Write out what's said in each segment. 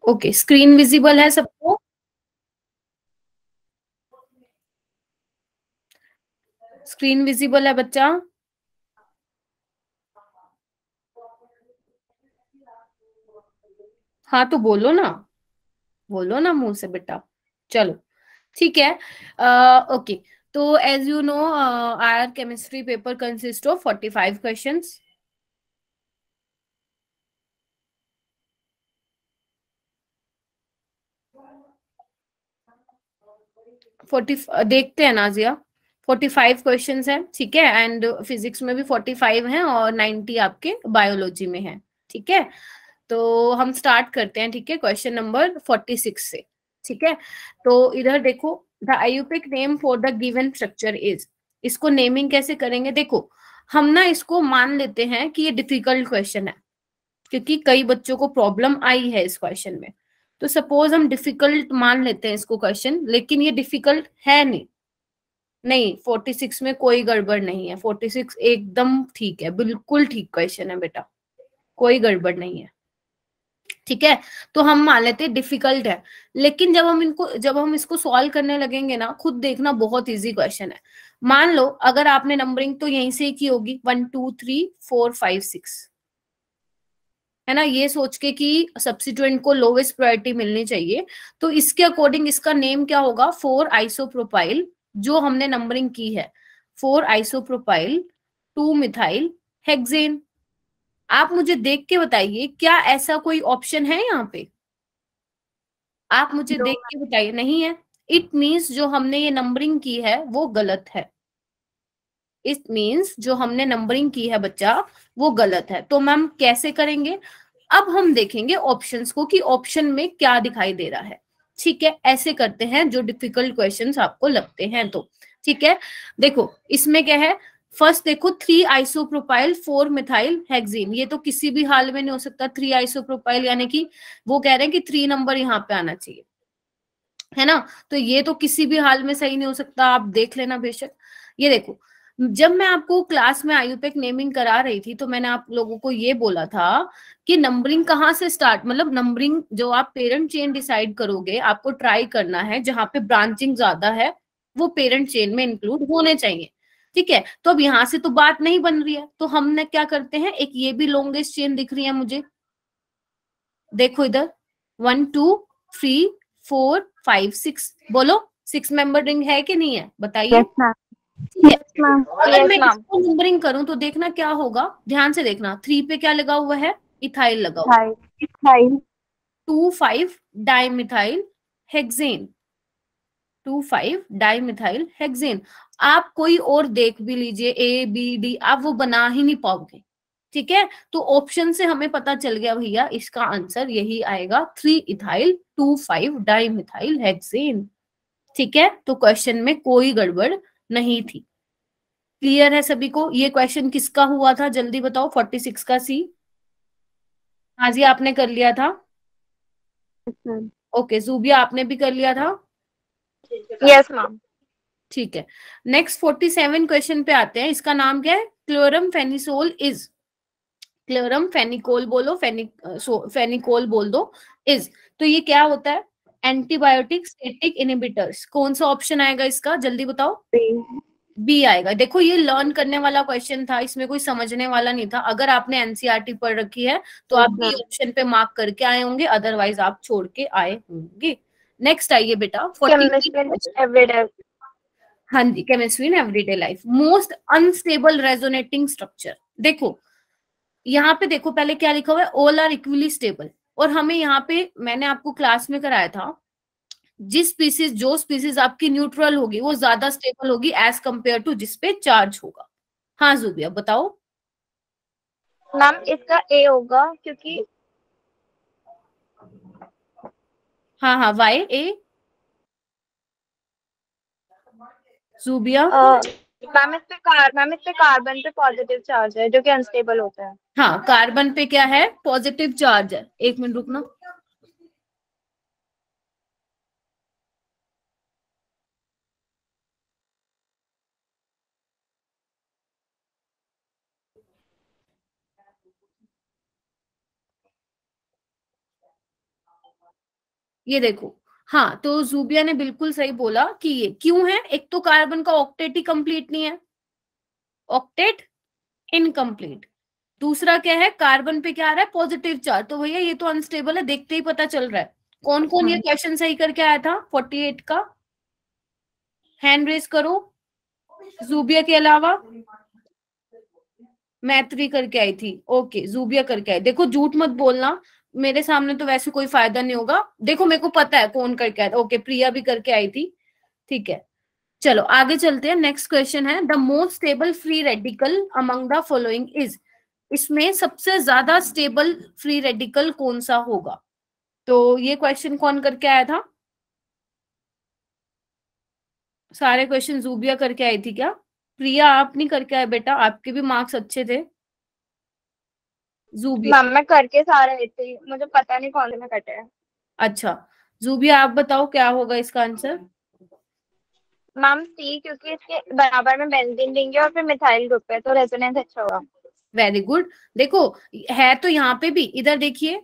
Okay, screen visible है सबको? Screen visible है बच्चा? हाँ तो बोलो ना मुंह से बेटा। चलो ठीक है। ओके, तो as you know our chemistry paper consist of 45 questions. 40 देखते हैं नाजिया, 45 क्वेश्चंस है, ठीक है। एंड फिजिक्स में भी 45 हैं और 90 आपके बायोलॉजी में है, ठीक है। तो हम स्टार्ट करते हैं, ठीक है, क्वेश्चन नंबर 46 से, ठीक है। तो इधर देखो, the IUPAC name for the given structure is, इसको नेमिंग कैसे करेंगे? देखो, हम ना इसको मान लेते हैं कि ये डिफिकल्ट क्वेश्चन है, क्योंकि कई बच्चों को प्रॉब्लम आई है इस क्वेश्चन में। तो सपोज हम डिफिकल्ट मान लेते हैं इसको क्वेश्चन, लेकिन ये डिफिकल्ट है नहीं। नहीं, 46 में कोई गड़बड़ नहीं है, 46 एकदम ठीक है, बिल्कुल ठीक क्वेश्चन है बेटा, कोई गड़बड़ नहीं है, ठीक है। तो हम मान लेते हैं डिफिकल्ट है, लेकिन जब हम इसको सॉल्व करने लगेंगे ना, खुद देखना बहुत इजी क्वेश्चन है। मान लो अगर आपने नंबरिंग तो यहीं से ही की होगी, 1 2 3 4 5 6, है ना, ये सोच के कि सब्स्टिट्यूएंट को लोवेस्ट प्रायोरिटी मिलनी चाहिए। तो इसके अकॉर्डिंग इसका नेम क्या होगा? 4 आइसोप्रोपाइल, जो हमने नंबरिंग की है, 4 आइसोप्रोपाइल 2 मिथाइल हेक्सेन। आप मुझे देख के बताइए, क्या ऐसा कोई ऑप्शन है यहाँ पे? आप मुझे नो। देख के बताइए, नहीं है। इट मीन्स जो हमने ये नंबरिंग की है वो गलत है। इट मीन्स जो हमने नंबरिंग की है बच्चा, वो गलत है। तो मैम कैसे करेंगे? अब हम देखेंगे ऑप्शंस को कि ऑप्शन में क्या दिखाई दे रहा है, ठीक है। ऐसे करते हैं जो डिफिकल्ट क्वेश्चंस आपको लगते हैं तो, ठीक है। देखो इसमें क्या है, फर्स्ट देखो 3 आइसोप्रोपाइल 4 मिथाइल हेक्सीन, ये तो किसी भी हाल में नहीं हो सकता 3 आइसोप्रोपाइल, यानी कि वो कह रहे हैं कि 3 नंबर यहाँ पे आना चाहिए, है ना। तो ये तो किसी भी हाल में सही नहीं हो सकता, आप देख लेना बेशक। ये देखो, जब मैं आपको क्लास में आयुपेक नेमिंग करा रही थी, तो मैंने आप लोगों को ये बोला था कि नंबरिंग कहाँ से स्टार्ट, मतलब नंबरिंग जो आप पेरेंट चेन डिसाइड करोगे, आपको ट्राई करना है जहां पे ब्रांचिंग ज्यादा है, वो पेरेंट चेन में इंक्लूड होने चाहिए, ठीक है। तो अब यहाँ से तो बात नहीं बन रही है, तो हमने क्या करते हैं, एक ये भी लॉन्गेस्ट चेन दिख रही है मुझे, देखो इधर, 1 2 3 4 5 6, बोलो 6 मेंबर रिंग है कि नहीं है, बताइए। Yes ma'am. ठीक है, यस मैम। अगर यस मैं मैम। इसको नंबरिंग करूं तो देखना क्या होगा, ध्यान से देखना, 3 पे क्या लगा हुआ है? इथाइल लगा हुआ है। Methyl. Methyl. 2 5 dimethyl hexane, 2 5 dimethyl hexane. आप कोई और देख भी लीजिए, ए बी डी, आप वो बना ही नहीं पाओगे, ठीक है। तो ऑप्शन से हमें पता चल गया भैया, इसका आंसर यही आएगा, 3 इथाइल 2 5 डाइमिथाइल हेक्सेन, ठीक है। तो क्वेश्चन में कोई गड़बड़ नहीं थी। क्लियर है सभी को? ये क्वेश्चन किसका हुआ था, जल्दी बताओ, 46 का सी। हाँ जी, आपने कर लिया था। Yes ma'am. ओके, जूबिया आपने भी कर लिया था, यस मैम। ठीक है। नेक्स्ट 47 क्वेश्चन पे आते हैं, इसका नाम क्या है? क्लोरम फेनिसोल इज, क्लोरम फेनिकोल बोलो, फेनिकोल बोल दो, इज। तो ये क्या होता है? Antibiotic static inhibitors. कौन सा ऑप्शन आएगा इसका, जल्दी बताओ? बी आएगा। देखो ये लर्न करने वाला क्वेश्चन था, इसमें कोई समझने वाला नहीं था। अगर आपने एनसीईआरटी पढ़ रखी है तो यस आप बी मैम। ऑप्शन पे मार्क करके आए होंगे, अदरवाइज आप छोड़ के आए होंगे। नेक्स्ट आइए बेटा, 48 केमिस्ट्री क्वेश्चन। एवरीडे। हाँ जी, chemistry in everyday life, most unstable resonating structure. देखो यहाँ पे देखो, पहले क्या लिखा हुआ है, ऑल आर इक्वली स्टेबल। और हमें यहाँ पे, मैंने आपको क्लास में कराया था, जो स्पीसीज आपकी न्यूट्रल होगी वो ज्यादा स्टेबल होगी एज कंपेयर टू जिसपे चार्ज होगा। हाँ जुबिया बताओ। मैम इसका ए होगा क्योंकि हाँ हाँ, वाई ए, जुबिया। मैम इस पे कार्बन पे पॉजिटिव चार्ज है जो कि अनस्टेबल होता है। हाँ, कार्बन पे क्या है? पॉजिटिव चार्ज है। एक मिनट रुकना, ये देखो, हाँ, तो जूबिया ने बिल्कुल सही बोला कि ये क्यों है। एक तो कार्बन का ऑक्टेट ही कंप्लीट नहीं है, ऑक्टेट इनकम्प्लीट। दूसरा क्या है, कार्बन पे क्या आ रहा है, पॉजिटिव चार्ज, तो भैया ये तो अनस्टेबल है, देखते ही पता चल रहा है। कौन कौन ये क्वेश्चन सही करके आया था 48 का, हैंड रेज करो। जूबिया के अलावा मैत्री करके आई थी, ओके, जूबिया करके आई। देखो झूठ मत बोलना, मेरे सामने तो वैसे कोई फायदा नहीं होगा। देखो मेरे को पता है कौन करके आया था, ओके, प्रिया भी करके आई थी, ठीक है। चलो आगे चलते हैं। नेक्स्ट क्वेश्चन है, the most stable free radical among the following is, इसमें सबसे ज्यादा स्टेबल फ्री रेडिकल कौन सा होगा। तो ये क्वेश्चन कौन करके आया था, सारे क्वेश्चन जूबिया करके आई थी क्या? प्रिया आप नहीं करके आए बेटा, आपके भी मार्क्स अच्छे थे। जूबिया, मैम मैं करके सारे आई थी, मुझे पता नहीं कौन से में कटे हैं। अच्छा, जूबिया आप बताओ क्या होगा इसका आंसर। मैम सी, क्योंकि इसके बराबर में बेंजीन देंगे और फिर मिथाइल ग्रुप है तो रेजोनेंस अच्छा होगा। Very good. देखो है तो यहाँ पे भी, इधर देखिए,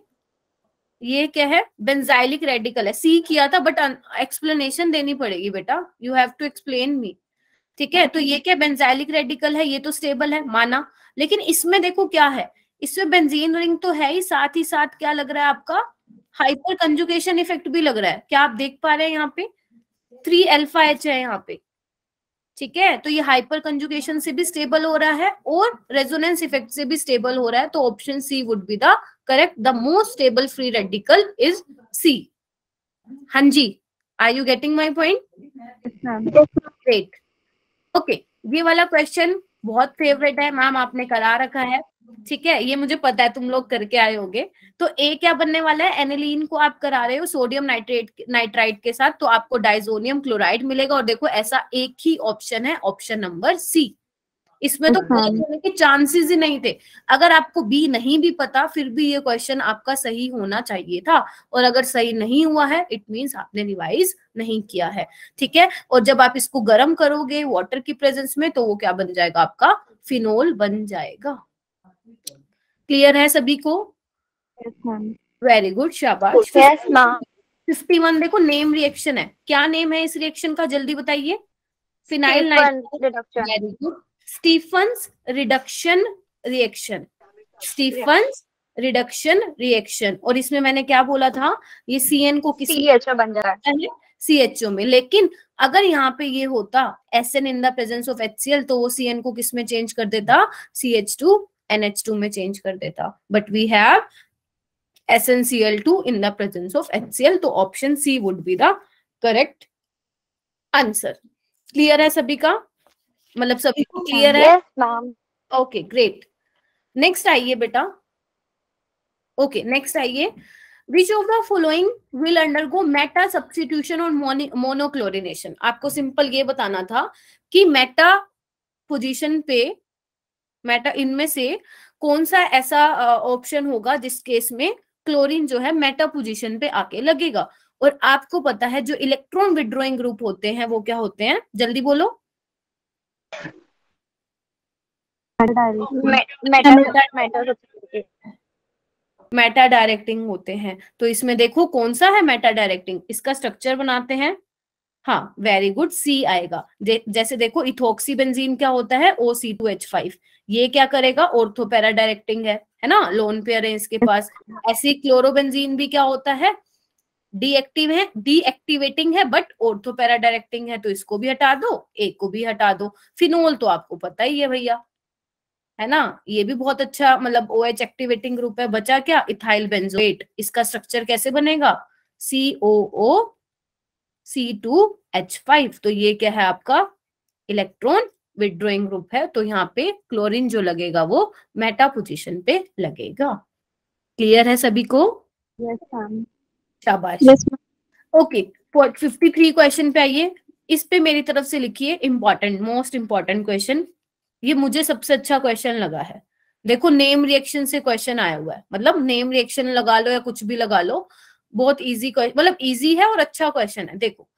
ये क्या है, बेंजाइलिक रेडिकल है, सी किया था बट एक्सप्लेनेशन देनी पड़ेगी बेटा, you have to explain me, ठीक है। तो ये क्या बेंजाइलिक रेडिकल है, ये तो स्टेबल है माना, लेकिन इसमें देखो क्या है, इसमें बेंजीन रिंग तो है ही साथ क्या लग रहा है आपका, हाइपर कंजुगेशन इफेक्ट भी लग रहा है। क्या आप देख पा रहे हैं यहाँ पे 3 अल्फा एच है यहाँ पे, ठीक है। तो ये हाइपर कंजुगेशन से भी स्टेबल हो रहा है और रेजोनेंस इफेक्ट से भी स्टेबल हो रहा है, तो option C would be the correct, the most stable free radical is C. हाँ जी, are you getting my point? Great, okay. ये वाला क्वेश्चन बहुत फेवरेट है मैम, आपने करा रखा है, ठीक है, ये मुझे पता है तुम लोग करके आए होगे। तो ए क्या बनने वाला है, एनिलीन को आप करा रहे हो सोडियम नाइट्राइट के साथ, तो आपको डाइजोनियम क्लोराइड मिलेगा। और देखो ऐसा एक ही ऑप्शन है, ऑप्शन नंबर सी, इसमें तो गलत होने के चांसेस ही नहीं थे। अगर आपको बी नहीं भी पता, फिर भी ये क्वेश्चन आपका सही होना चाहिए था, और अगर सही नहीं हुआ है इट मींस आपने रिवाइज नहीं किया है, ठीक है। और जब आप इसको गर्म करोगे वाटर की प्रेजेंस में, तो वो क्या बन जाएगा आपका, फिनोल बन जाएगा। क्लियर है सभी को? वेरी गुड, शाबाश। 51 देखो नेम रिएक्शन है, क्या नेम है इस रिएक्शन का, जल्दी बताइए। Phenyl reduction. Very good, Stephen's reduction reaction, Stephen's reduction reaction. और इसमें मैंने क्या बोला था, ये CN को किस CHO बन जा रहा है, CHO में। लेकिन अगर यहाँ पे ये होता SN in the presence of HCl, तो वो CN को किस में चेंज कर देता, CH2 NH2 में चेंज कर देता। But we have SnCl2 in the presence of HCl, तो option C would be the correct answer. Clear है सभी का, मतलब सभी को क्लियर है? Okay great. नेक्स्ट आइए बेटा, ओके नेक्स्ट आइए, which of the following will undergo Meta substitution और मोनोक्लोरिनेशन। आपको सिंपल ये बताना था कि मेटा पोजीशन पे, मेटा इनमें से कौन सा ऐसा ऑप्शन होगा जिस केस में क्लोरीन जो है मेटा पोजीशन पे आके लगेगा। और आपको पता है जो इलेक्ट्रॉन विड्रॉइंग ग्रुप होते हैं वो क्या होते हैं, जल्दी बोलो। मेटा डायरेक्टिंग होते हैं। तो इसमें देखो कौन सा है मेटा डायरेक्टिंग, इसका स्ट्रक्चर बनाते हैं, हाँ वेरी गुड, सी आएगा। जैसे देखो इथोक्सी बेंजीन क्या होता है, OC2H5, ये क्या करेगा, ऑर्थो पैरा डायरेक्टिंग है ना, लोन पेयर है इसके पास। ऐसे क्लोरोबेंजीन भी क्या होता है, डीएक्टिव है, डीएक्टिवेटिंग है बट ऑर्थो पैरा डायरेक्टिंग है, तो इसको भी हटा दो, एक को भी हटा दो। फिनोल तो आपको पता ही है भैया, है ना, ये भी बहुत अच्छा मतलब OH एक्टिवेटिंग ग्रुप है। बचा क्या, इथाइल बेंजोएट, इसका स्ट्रक्चर कैसे बनेगा, COOC2H5, तो ये क्या है आपका इलेक्ट्रॉन विड्रॉइंग ग्रुप है। तो यहाँ पे क्लोरीन जो लगेगा वो मेटा पोजीशन पे लगेगा। क्लियर है सभी को? यस मैम, शाबाश, ओके। 53 क्वेश्चन पे आइए, इस पे मेरी तरफ से लिखिए इंपॉर्टेंट, मोस्ट इंपॉर्टेंट क्वेश्चन, ये मुझे सबसे अच्छा क्वेश्चन लगा है। देखो नेम रिएक्शन से क्वेश्चन आया हुआ है, मतलब नेम रिएक्शन लगा लो या कुछ भी लगा लो, बहुत इजी, मतलब इजी है और अच्छा क्वेश्चन है। देखो,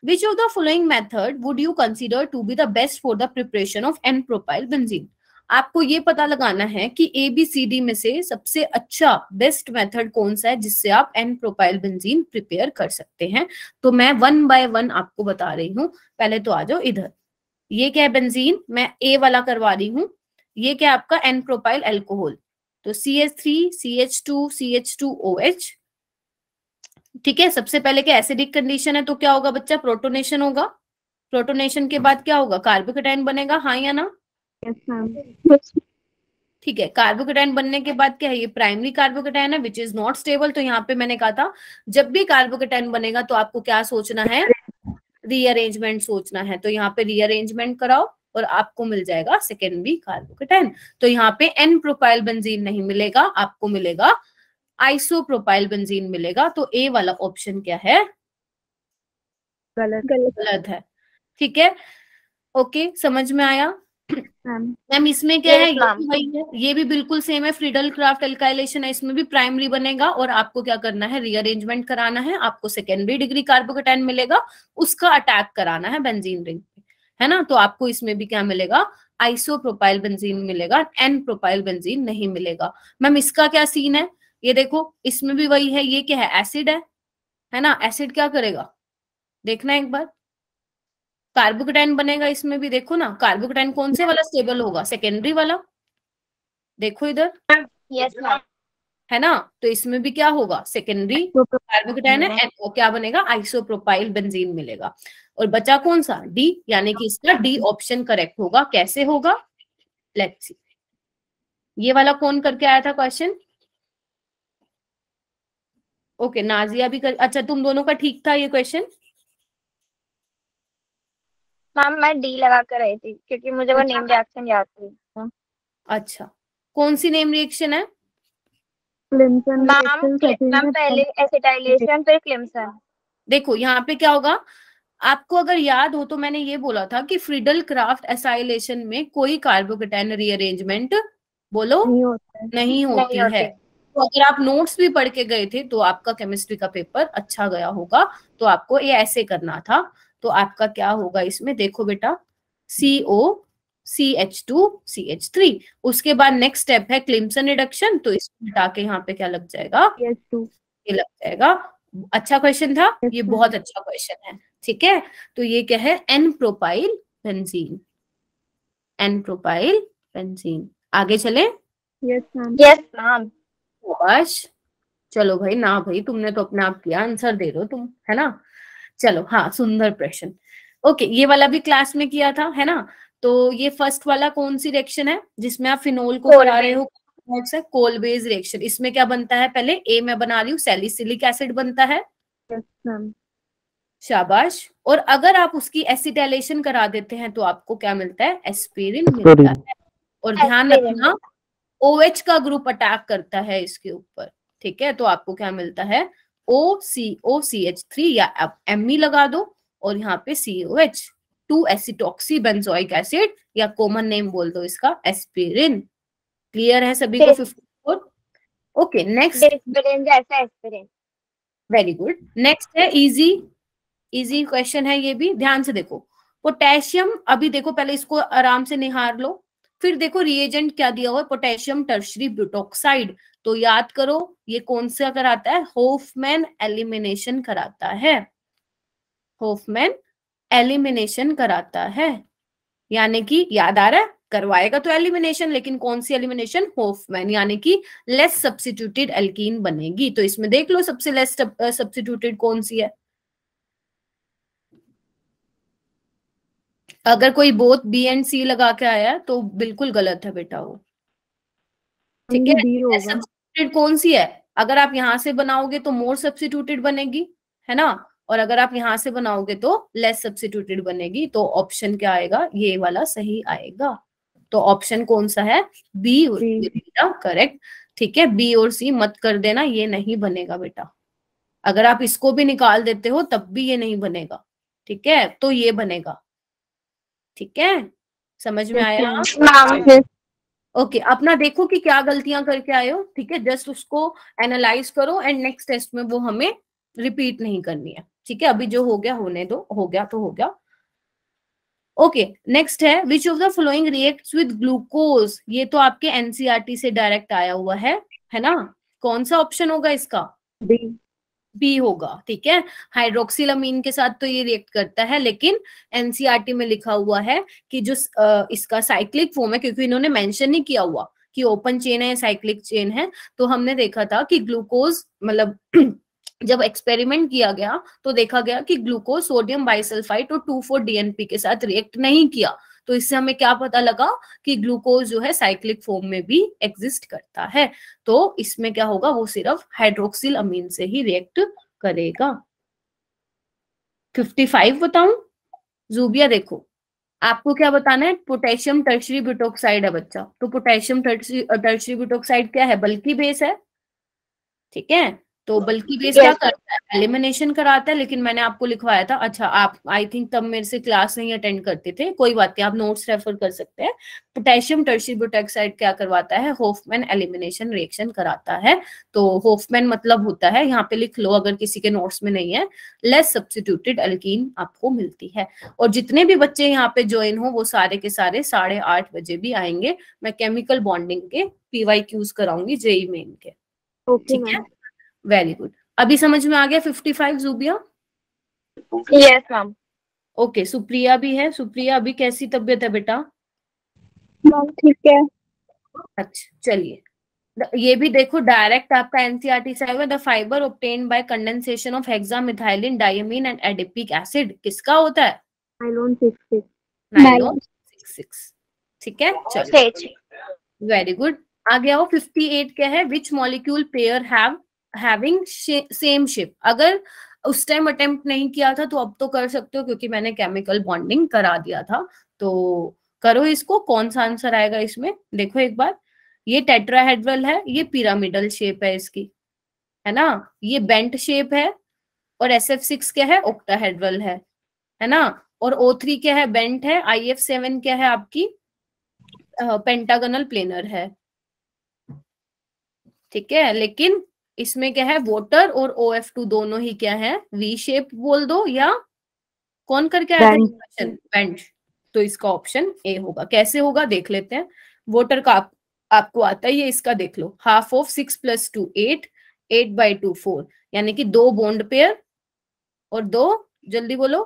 which of the following method would you consider to be the best for the preparation of N-propyl benzene? आपको ये पता लगाना है कि ABCD में से सबसे अच्छा बेस्ट मेथड कौन सा है जिससे आप एन प्रोपाइल बेंजीन प्रिपेयर कर सकते हैं। तो मैं 1 बाय 1 आपको बता रही हूँ। पहले तो आ जाओ इधर। ये क्या है बेंजीन, मैं A वाला करवा रही हूँ। ये क्या है आपका एन प्रोपाइल एल्कोहल, तो CH3 CH2 CH2OH। ठीक है, सबसे पहले क्या एसिडिक कंडीशन है, तो क्या होगा बच्चा, प्रोटोनेशन होगा। प्रोटोनेशन के बाद क्या होगा, कार्बोकेटाइन बनेगा, हाँ या ना। Yes ma'am. ठीक है, कार्बोकेटाइन बनने के बाद क्या है, ये प्राइमरी कार्बोकेटाइन है विच इज नॉट स्टेबल। तो यहाँ पे मैंने कहा था जब भी कार्बोकेटाइन बनेगा तो आपको क्या सोचना है, रीअरेंजमेंट सोचना है। तो यहाँ पे रीअरेंजमेंट कराओ और आपको मिल जाएगा सेकेंडरी कार्बोकेटाइन। तो यहाँ पे एन प्रोपाइल बेंजीन नहीं मिलेगा, आपको मिलेगा आइसोप्रोपाइल बेंजीन मिलेगा। तो ए वाला ऑप्शन क्या है, गलत है। ठीक है, ओके, समझ में आया मैम। इसमें क्या है, ये भी वही है, ये भी बिल्कुल सेम है, फ्रीडल क्राफ्ट एल्काइलेशन है, इसमें भी प्राइमरी बनेगा और आपको क्या करना है, रीअरेंजमेंट कराना है, आपको सेकेंडरी डिग्री कार्बोकेटाइन मिलेगा, उसका अटैक कराना है बेंजीन रिंग पे, है ना। तो आपको इसमें भी क्या मिलेगा, आइसोप्रोपाइल बेंजीन मिलेगा, एन प्रोपाइल बेंजीन नहीं मिलेगा। मैम इसका क्या सीन है, ये देखो इसमें भी वही है, ये क्या है, एसिड है ना। एसिड क्या करेगा, देखना एक बार, कार्बोकेटाइन बनेगा इसमें भी, देखो ना कार्बोकेटाइन कौन से वाला स्टेबल होगा, सेकेंडरी वाला, देखो इधर, यस मैम। है ना। तो इसमें भी क्या होगा, सेकेंडरी कार्बोकेटाइन है, और क्या बनेगा, आइसोप्रोपाइल बेंजीन मिलेगा। और बचा कौन सा, डी, यानी कि इसका डी ऑप्शन करेक्ट होगा। कैसे होगा, लेट्स सी। ये वाला कौन करके आया था क्वेश्चन, ओके नाजिया भी कर, अच्छा तुम दोनों का ठीक था ये क्वेश्चन। मैम मैं डी लगा कर आई थी क्योंकि मुझे वो नेम रिएक्शन याद थी। अच्छा, कौन सी नेम रिएक्शन है, मैम पहले एसिटाइलेशन फिर क्लिम्सन। देखो यहाँ पे क्या होगा, आपको अगर याद हो तो मैंने ये बोला था कि फ्रीडल क्राफ्ट एसाइलेशन में कोई कार्बोकेटाइन रीअरेंजमेंट बोलो नहीं होती है। तो अगर आप नोट्स भी पढ़ के गए थे तो आपका केमिस्ट्री का पेपर अच्छा गया होगा। तो आपको ये ऐसे करना था। तो आपका क्या होगा इसमें, देखो बेटा, CO CH2 CH3, उसके बाद नेक्स्ट स्टेप है क्लिम्सन रिडक्शन, तो इसको हटा के यहाँ पे क्या लग जाएगा, ये लग जाएगा। अच्छा क्वेश्चन था ये, बहुत अच्छा क्वेश्चन है। ठीक है, तो ये क्या है, N propyl benzene, N propyl benzene. आगे चले, यस मैम। बस चलो भाई, ना भाई तुमने तो अपने आप किया, आंसर दे दो तुम, है ना। चलो हाँ, सुंदर प्रश्न। ओके, ये वाला भी क्लास में किया था, है ना। तो ये फर्स्ट वाला कौन सी रिएक्शन है जिसमें आप फिनोल को करा रहे हो, कोल बेस रिएक्शन। इसमें क्या बनता है, पहले ए मैं बना रही हूँ, सैलिसिलिक एसिड बनता है, शाबाश। और अगर आप उसकी एसिटाइलेशन करा देते हैं तो आपको क्या मिलता है, एस्पिरिन मिलता है। और ध्यान रखना OH का ग्रुप अटैक करता है इसके ऊपर, ठीक है। तो आपको क्या मिलता है, OCOCH3, या आप Me लगा दो और यहाँ पे COH, 2 एसिटॉक्सी बेंजोइक एसिड, या कॉमन नेम बोल दो इसका एस्पिरिन। क्लियर है सभी को 54। Okay next, very good. Next है इजी क्वेश्चन है, ये भी ध्यान से देखो। पोटेशियम, अभी देखो पहले इसको आराम से निहार लो, फिर देखो रिएजेंट क्या दिया हुआ है, पोटेशियम टर्शरी ब्यूटॉक्साइड। तो याद करो ये कौन सा कराता है, होफमैन एलिमिनेशन कराता है, होफमैन एलिमिनेशन कराता है। यानी कि याद आ रहा है, करवाएगा तो एलिमिनेशन, लेकिन कौन सी एलिमिनेशन, होफमैन, यानी कि लेस सब्स्टिट्यूटेड एल्कीन बनेगी। तो इसमें देख लो सबसे लेस सब्स्टिट्यूटेड कौन सी है। अगर कोई बोथ B एंड C लगा के आया है तो बिल्कुल गलत है बेटा वो, ठीक है। सब्स्टिट्यूटेड कौन सी है, अगर आप यहां से बनाओगे तो मोर सब्स्टिट्यूटेड बनेगी, है ना। और अगर आप यहां से बनाओगे तो लेस सब्स्टिट्यूटेड बनेगी। तो ऑप्शन क्या आएगा, ये वाला सही आएगा। तो ऑप्शन कौन सा है, बी और बेटा करेक्ट। ठीक है, बी और सी मत कर देना, ये नहीं बनेगा बेटा। अगर आप इसको भी निकाल देते हो तब भी ये नहीं बनेगा, ठीक है। तो ये बनेगा, ठीक है, समझ में आया। ओके, अपना देखो कि क्या गलतियां करके आए हो, ठीक है। जस्ट उसको एनालाइज करो एंड नेक्स्ट टेस्ट में वो हमें रिपीट नहीं करनी है, ठीक है। अभी जो हो गया होने दो, हो गया तो हो गया। ओके नेक्स्ट है which of the following reacts with glucose, ये तो आपके एनसीईआरटी से डायरेक्ट आया हुआ है ना, कौन सा ऑप्शन होगा इसका? बी होगा, ठीक है। हाइड्रोक्सिलामीन के साथ तो ये रिएक्ट करता है, लेकिन एनसीईआरटी में लिखा हुआ है कि जो इसका साइक्लिक फॉर्म है, क्योंकि इन्होंने मेंशन नहीं किया हुआ कि ओपन चेन है या साइक्लिक चेन है, तो हमने देखा था कि ग्लूकोज मतलब जब एक्सपेरिमेंट किया गया तो देखा गया कि ग्लूकोज सोडियम बाइसल्फाइड और 2,4-DNP के साथ रिएक्ट नहीं किया। तो इससे हमें क्या पता लगा कि ग्लूकोज जो है साइक्लिक फॉर्म में भी एग्जिस्ट करता है। तो इसमें क्या होगा, वो सिर्फ हाइड्रोक्सिल अमीन से ही रिएक्ट करेगा। 55 बताऊं? जूबिया देखो, आपको क्या बताना है? पोटेशियम टर्शरी ब्यूटोक्साइड है बच्चा, तो पोटेशियम टर्शरी ब्यूटोक्साइड क्या है? बल्कि बेस है, ठीक है। तो बल्कि बेस क्या करता है? एलिमिनेशन कराता है, लेकिन मैंने आपको लिखवाया था, अच्छा आप आई थिंक तब मेरे से क्लास नहीं अटेंड करते थे, कोई बात नहीं, आप नोट्स रेफर कर सकते हैं। पोटेशियम टर्शरी ब्यूटोक्साइड क्या करवाता है? होफमैन एलिमिनेशन रिएक्शन कराता है। तो होफमैन मतलब होता है, यहाँ पे लिख लो अगर किसी के नोट्स में नहीं है, लेस सब्स्टिट्यूटेड एल्कीन आपको मिलती है। और जितने भी बच्चे यहाँ पे ज्वाइन हो वो सारे के सारे 8:30 बजे भी आएंगे। मैं केमिकल बॉन्डिंग के PYQs कराऊंगी जेई मेन के, ठीक है। वेरी गुड, अभी समझ में आ गया 55 Zubia? Yes ma'am. Okay Supriya भी है, सुप्रिया अभी कैसी तबीयत है बेटा? मैम ठीक है। अच्छा चलिए, ये भी देखो डायरेक्ट आपका एनसीईआरटी से आएगा। The fibre obtained by condensation of hexamethylene diamine and adipic acid किसका होता है? नायलॉन 66। नायलॉन 66, ठीक है। चलो वेरी गुड, आगे आओ। 58 क्या है? Which molecule pair having same ship. अगर उस टाइम अटेम्प्ट नहीं किया था तो अब तो कर सकते हो, क्योंकि मैंने केमिकल बॉन्डिंग करा दिया था। तो करो इसको, कौन सा आंसर आएगा इसमें? देखो एक बार, ये टेट्राहेड्रल है, ये पिरामिडल शेप है इसकी, है ना, ये बेंट शेप है। और SF6 क्या है? ऑक्टाहेड्रल है ना। और O3 क्या है? बेंट है। IF7 क्या है आपकी? पेंटागनल प्लेनर है, ठीक है। लेकिन इसमें क्या है? वाटर और OF2 दोनों ही क्या है? V शेप बोल दो, या कौन करके आया था क्वेश्चन? बेंट। तो इसका ऑप्शन ए होगा। कैसे होगा देख लेते हैं। वाटर का आपको आता है ये, इसका देख लो, हाफ ऑफ 6 + 2 8, 8/2 4, यानी कि 2 बॉन्ड पेयर और 2, जल्दी बोलो,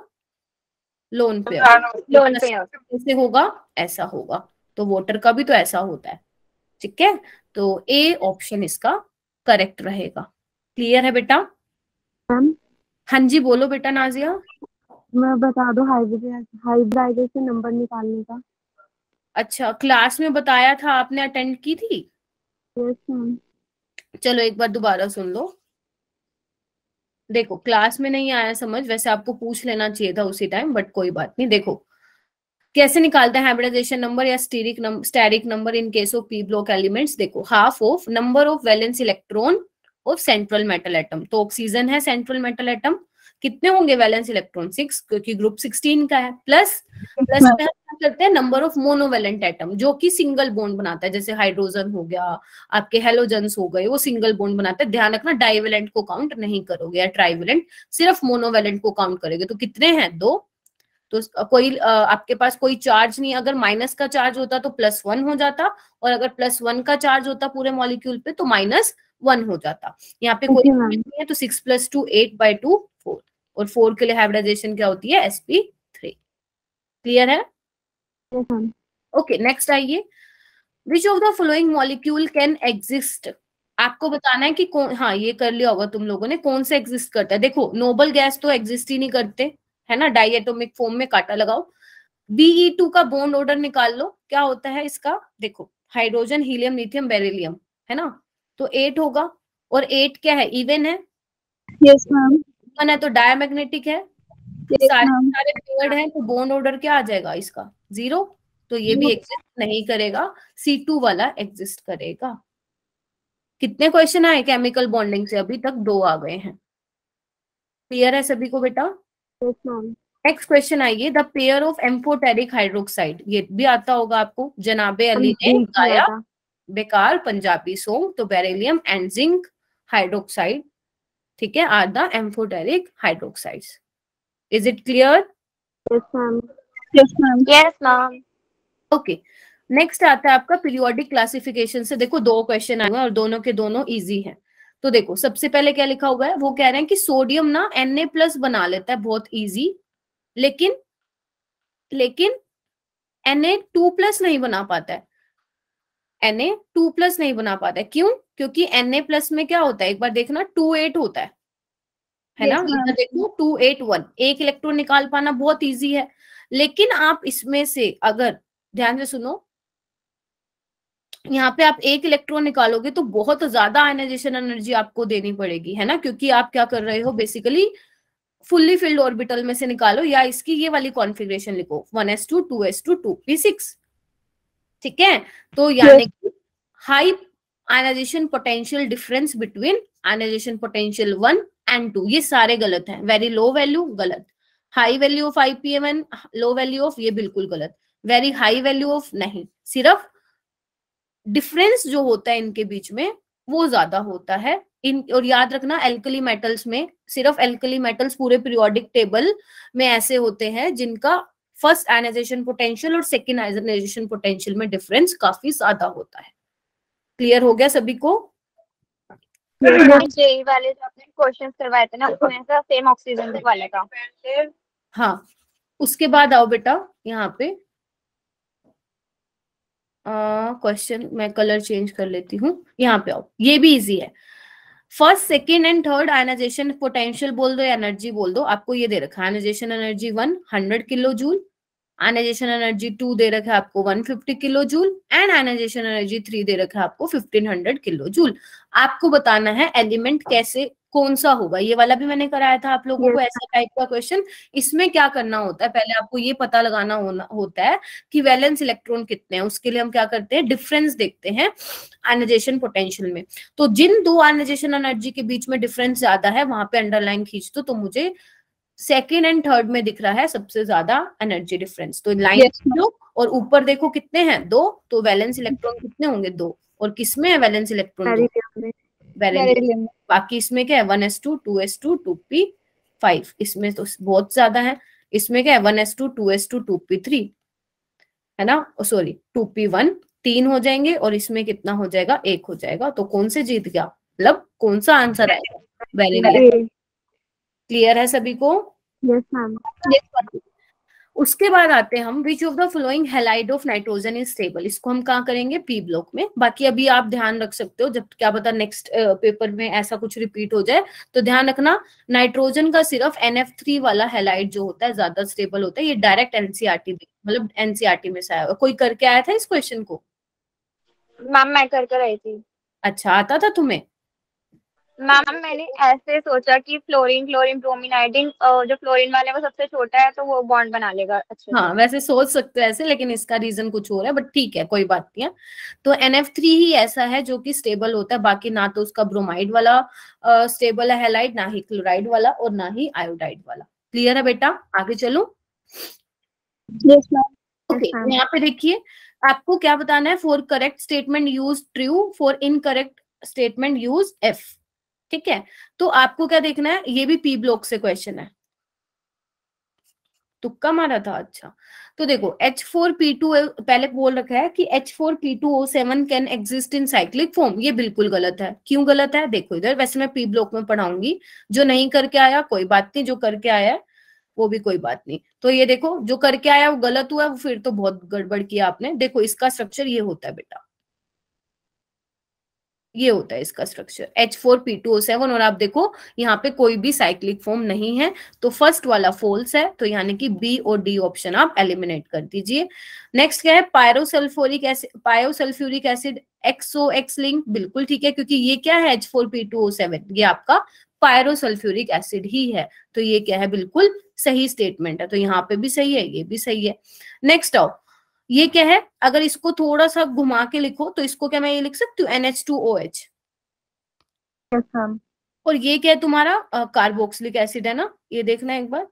लोन पेयर। कैसे होगा? ऐसा होगा। तो वाटर का भी तो ऐसा होता है, ठीक है। तो ए ऑप्शन इसका करेक्ट रहेगा। क्लियर है बेटा? हाँ जी बोलो बेटा नाजिया। मैं बता दो हाइब्रिडाइजेशन नंबर निकालने का। अच्छा क्लास में बताया था, आपने अटेंड की थी? Yes ma'am. चलो एक बार दोबारा सुन लो। देखो क्लास में नहीं आया समझ, वैसे आपको पूछ लेना चाहिए था उसी टाइम, बट कोई बात नहीं। देखो कैसे निकालते हैं हाइब्रिडाइजेशन नंबर या steric number in case of P block elements. देखो half of number of valence electron of central metal atom. तो ऑक्सीजन है सेंट्रल मेटल एटम, कितने होंगे वैलेंस इलेक्ट्रॉन? 6, क्योंकि ग्रुप 16 का है। प्लस में क्या करते हैं? नंबर ऑफ मोनोवेलेंट एटम, जो कि सिंगल बॉन्ड बनाता है, जैसे हाइड्रोजन हो गया, आपके हेलोजन्स हो गए, वो सिंगल बॉन्ड बनाता है। ध्यान रखना डाइवेलेंट को काउंट नहीं करोगे या ट्राइवेलेंट, सिर्फ मोनोवेलेंट को काउंट करोगे। तो कितने हैं? 2। तो कोई आपके पास कोई चार्ज नहीं, अगर माइनस का चार्ज होता तो +1 हो जाता, और अगर +1 का चार्ज होता पूरे मॉलिक्यूल पे तो -1 हो जाता। यहाँ पे कोई नहीं है, तो 6 + 2 8/2 4, और 4 के लिए हाइब्रिडाइजेशन क्या होती है? sp3। क्लियर है? ओके नेक्स्ट आइए। Which of the following molecule can exist. आपको बताना है कि कौन, हाँ ये कर लिया होगा तुम लोगों ने, कौन सा एग्जिस्ट करता है। देखो नोबल गैस तो एग्जिस्ट ही नहीं करते, है ना, डाइएटोमिक फॉर्म में काटा लगाओ। Be2 का बॉन्ड ऑर्डर निकाल लो, क्या होता है इसका? देखो हाइड्रोजन हीलियम लिथियम बेरिलियम, है ना, तो 8 होगा। और 8 क्या है? इवन है। Yes ma'am. इवन है तो डायमैग्नेटिक है। सारे पेयर्ड हैं, तो बॉन्ड ऑर्डर क्या आ जाएगा इसका? 0। तो ये भी एग्जिस्ट नहीं करेगा, C2 वाला एग्जिस्ट करेगा। कितने क्वेश्चन आए केमिकल बॉन्डिंग से? अभी तक 2 आ गए हैं। क्लियर है सभी को बेटा? Yes ma'am. नेक्स्ट क्वेश्चन आइए। The pair of amphoteric hydroxide, ये भी आता होगा आपको, जनाबे अली ने गाया, बेकार पंजाबी सॉन्ग। तो बेरिलियम एंड जिंक हाइड्रोक्साइड, ठीक है, are the amphoteric hydroxides. Is it clear? Yes ma'am. Yes ma'am. Yes ma'am. Okay, next आता है आपका पीरियोडिक क्लासिफिकेशन से। देखो 2 क्वेश्चन आए हुए हैं और दोनों के दोनों इजी हैं। तो देखो सबसे पहले क्या लिखा हुआ है, वो कह रहे हैं कि सोडियम ना Na+ बना लेता है, बहुत इजी, लेकिन Na2+ नहीं बना पाता है। Na2+ नहीं बना पाता है, क्यों? क्योंकि Na+ में क्या होता है, एक बार देखना 2 8 होता है ना। इधर देखो 2 8 1, एक इलेक्ट्रॉन निकाल पाना बहुत इजी है। लेकिन आप इसमें से अगर ध्यान से सुनो, यहाँ पे आप एक इलेक्ट्रॉन निकालोगे तो बहुत ज्यादा आयनाइजेशन एनर्जी आपको देनी पड़ेगी, है ना, क्योंकि आप क्या कर रहे हो, बेसिकली फुल्ली फिल्ड ऑर्बिटल में से निकालो, या इसकी ये वाली कॉन्फ़िगरेशन लिखो 1s2 2s2 2p6, ठीक है। तो यानी कि high ionization potential difference between ionization potential 1 and 2, ये सारे गलत हैं। वेरी लो वैल्यू गलत, high value of IPM and low value of, ये बिल्कुल गलत, वेरी हाई वैल्यू ऑफ नहीं, सिर्फ डिफरेंस जो होता है इनके बीच में वो ज्यादा होता है। और याद रखना एल्कली मेटल्स में, सिर्फ एल्कली मेटल्स पूरे पीरियोडिक टेबल में ऐसे होते हैं जिनका फर्स्ट आयनाइजेशन पोटेंशियल और सेकंड आयनाइजेशन पोटेंशियल में डिफरेंस काफी ज्यादा होता है। क्लियर हो गया सभी को? जेई वाले जो आपने क्वेश्चंस करवाए थे ना, उसमें ऐसा सेम ऑक्सीजन वाले का। हाँ, उसके बाद आओ बेटा यहाँ पे क्वेश्चन, मैं कलर चेंज कर लेती हूँ, यहाँ पे आओ, ये भी इजी है। First second and third ionization potential बोल दो या एनर्जी बोल दो, आपको ये दे रखा है ionization energy 1 100 kilo joule, ionization energy 2 दे रखा है आपको 150 kilo joule, and ionization energy 3 दे रखा है आपको 1500 किलो जूल। आपको बताना है एलिमेंट कैसे, कौन सा होगा। ये वाला भी मैंने कराया था आप लोगों को, ऐसा टाइप का क्वेश्चन। इसमें क्या करना होता है, पहले आपको ये पता लगाना होता है कि वैलेंस इलेक्ट्रॉन कितने हैं। उसके लिए हम क्या करते हैं, डिफरेंस देखते हैं आयनाइजेशन पोटेंशियल में। तो जिन 2 आयनाइजेशन एनर्जी के बीच में डिफरेंस ज्यादा है वहां पे अंडरलाइन खींच दो, तो मुझे सेकेंड एंड थर्ड में दिख रहा है सबसे ज्यादा एनर्जी डिफरेंस। तो लाइन लो और ऊपर देखो कितने हैं, 2, तो वैलेंस इलेक्ट्रॉन कितने होंगे, 2। और किसमें है वैलेंस इलेक्ट्रॉन, 2 वैलेंस। बाकी इसमें क्या है 1s2 2s2 2p5, इसमें तो बहुत ज्यादा है। इसमें क्या है 1s2 2s2 2p3, है ना, सॉरी 2p1, 3 हो जाएंगे, और इसमें कितना हो जाएगा, 1 हो जाएगा। तो कौन से जीत गया, मतलब कौन सा आंसर आएगा, वेरी। क्लियर है सभी को? Yes ma'am. उसके बाद आते हैं हम, which of the following halide of nitrogen is stable. इसको हम कहाँ करेंगे, पी ब्लॉक में। बाकी अभी आप ध्यान रख सकते हो, जब क्या पता नेक्स्ट पेपर में ऐसा कुछ रिपीट हो जाए, तो ध्यान रखना नाइट्रोजन का सिर्फ NF3 वाला हैलाइड जो होता है ज्यादा स्टेबल होता है। ये डायरेक्ट एनसीईआरटी, मतलब एनसीईआरटी में से आया। कोई करके आया था इस क्वेश्चन को? मैम मैं कर आई थी। अच्छा, आता था तुम्हें? मैम मैंने ऐसे सोचा कि फ्लोरीन क्लोरीन ब्रोमीन आयोडीन, जो फ्लोरीन वाले वो सबसे छोटा है तो वो बॉन्ड बना लेगा अच्छे हाँ, से। वैसे सोच सकते हो ऐसे, लेकिन इसका रीजन कुछ और है, बट ठीक है, कोई बात नहीं है। तो NF3 ही ऐसा है जो कि स्टेबल होता है, बाकी ना तो उसका ब्रोमाइड वाला स्टेबल है हैलाइड, ना ही क्लोराइड वाला, और ना ही आयोडाइड वाला। क्लियर है बेटा? आगे चलो। Yes ma'am. ओके, यहाँ पे देखिए आपको क्या बताना है, for correct statement use true, for incorrect statement use F। ठीक है, तो आपको क्या देखना है, ये भी पी ब्लॉक से क्वेश्चन है, तुक्का मारा था। अच्छा, तो देखो H4P2 पहले बोल रखा है कि H4P2O7 can exist in cyclic form. ये बिल्कुल गलत है। क्यों गलत है, देखो इधर, वैसे मैं पी ब्लॉक में पढ़ाऊंगी, जो नहीं करके आया कोई बात नहीं, जो करके आया है वो भी कोई बात नहीं। तो ये देखो जो करके आया वो गलत हुआ, फिर तो बहुत गड़बड़ किया आपने। देखो इसका स्ट्रक्चर ये होता है बेटा, ये होता है इसका स्ट्रक्चर H4P2O7, और आप देखो यहाँ पे कोई भी साइक्लिक फॉर्म नहीं है, तो फर्स्ट वाला फॉल्स है, तो यानी कि बी और डी ऑप्शन आप एलिमिनेट कर दीजिए। नेक्स्ट क्या है, पायोसल्फ्यूरिक एसिड XOX लिंक, बिल्कुल ठीक है, क्योंकि ये क्या है H4P2O7, ये आपका पायरोसल्फ्यूरिक एसिड ही है, तो ये क्या है, बिल्कुल सही स्टेटमेंट है। तो यहाँ पे भी सही है, ये भी सही है। नेक्स्ट आओ, ये क्या है, अगर इसको थोड़ा सा घुमा के लिखो तो इसको क्या मैं ये लिख सकती हूँ NH2OH। Yes ma'am. और ये क्या है तुम्हारा कार्बोक्सिलिक एसिड, है ना, ये देखना एक बार।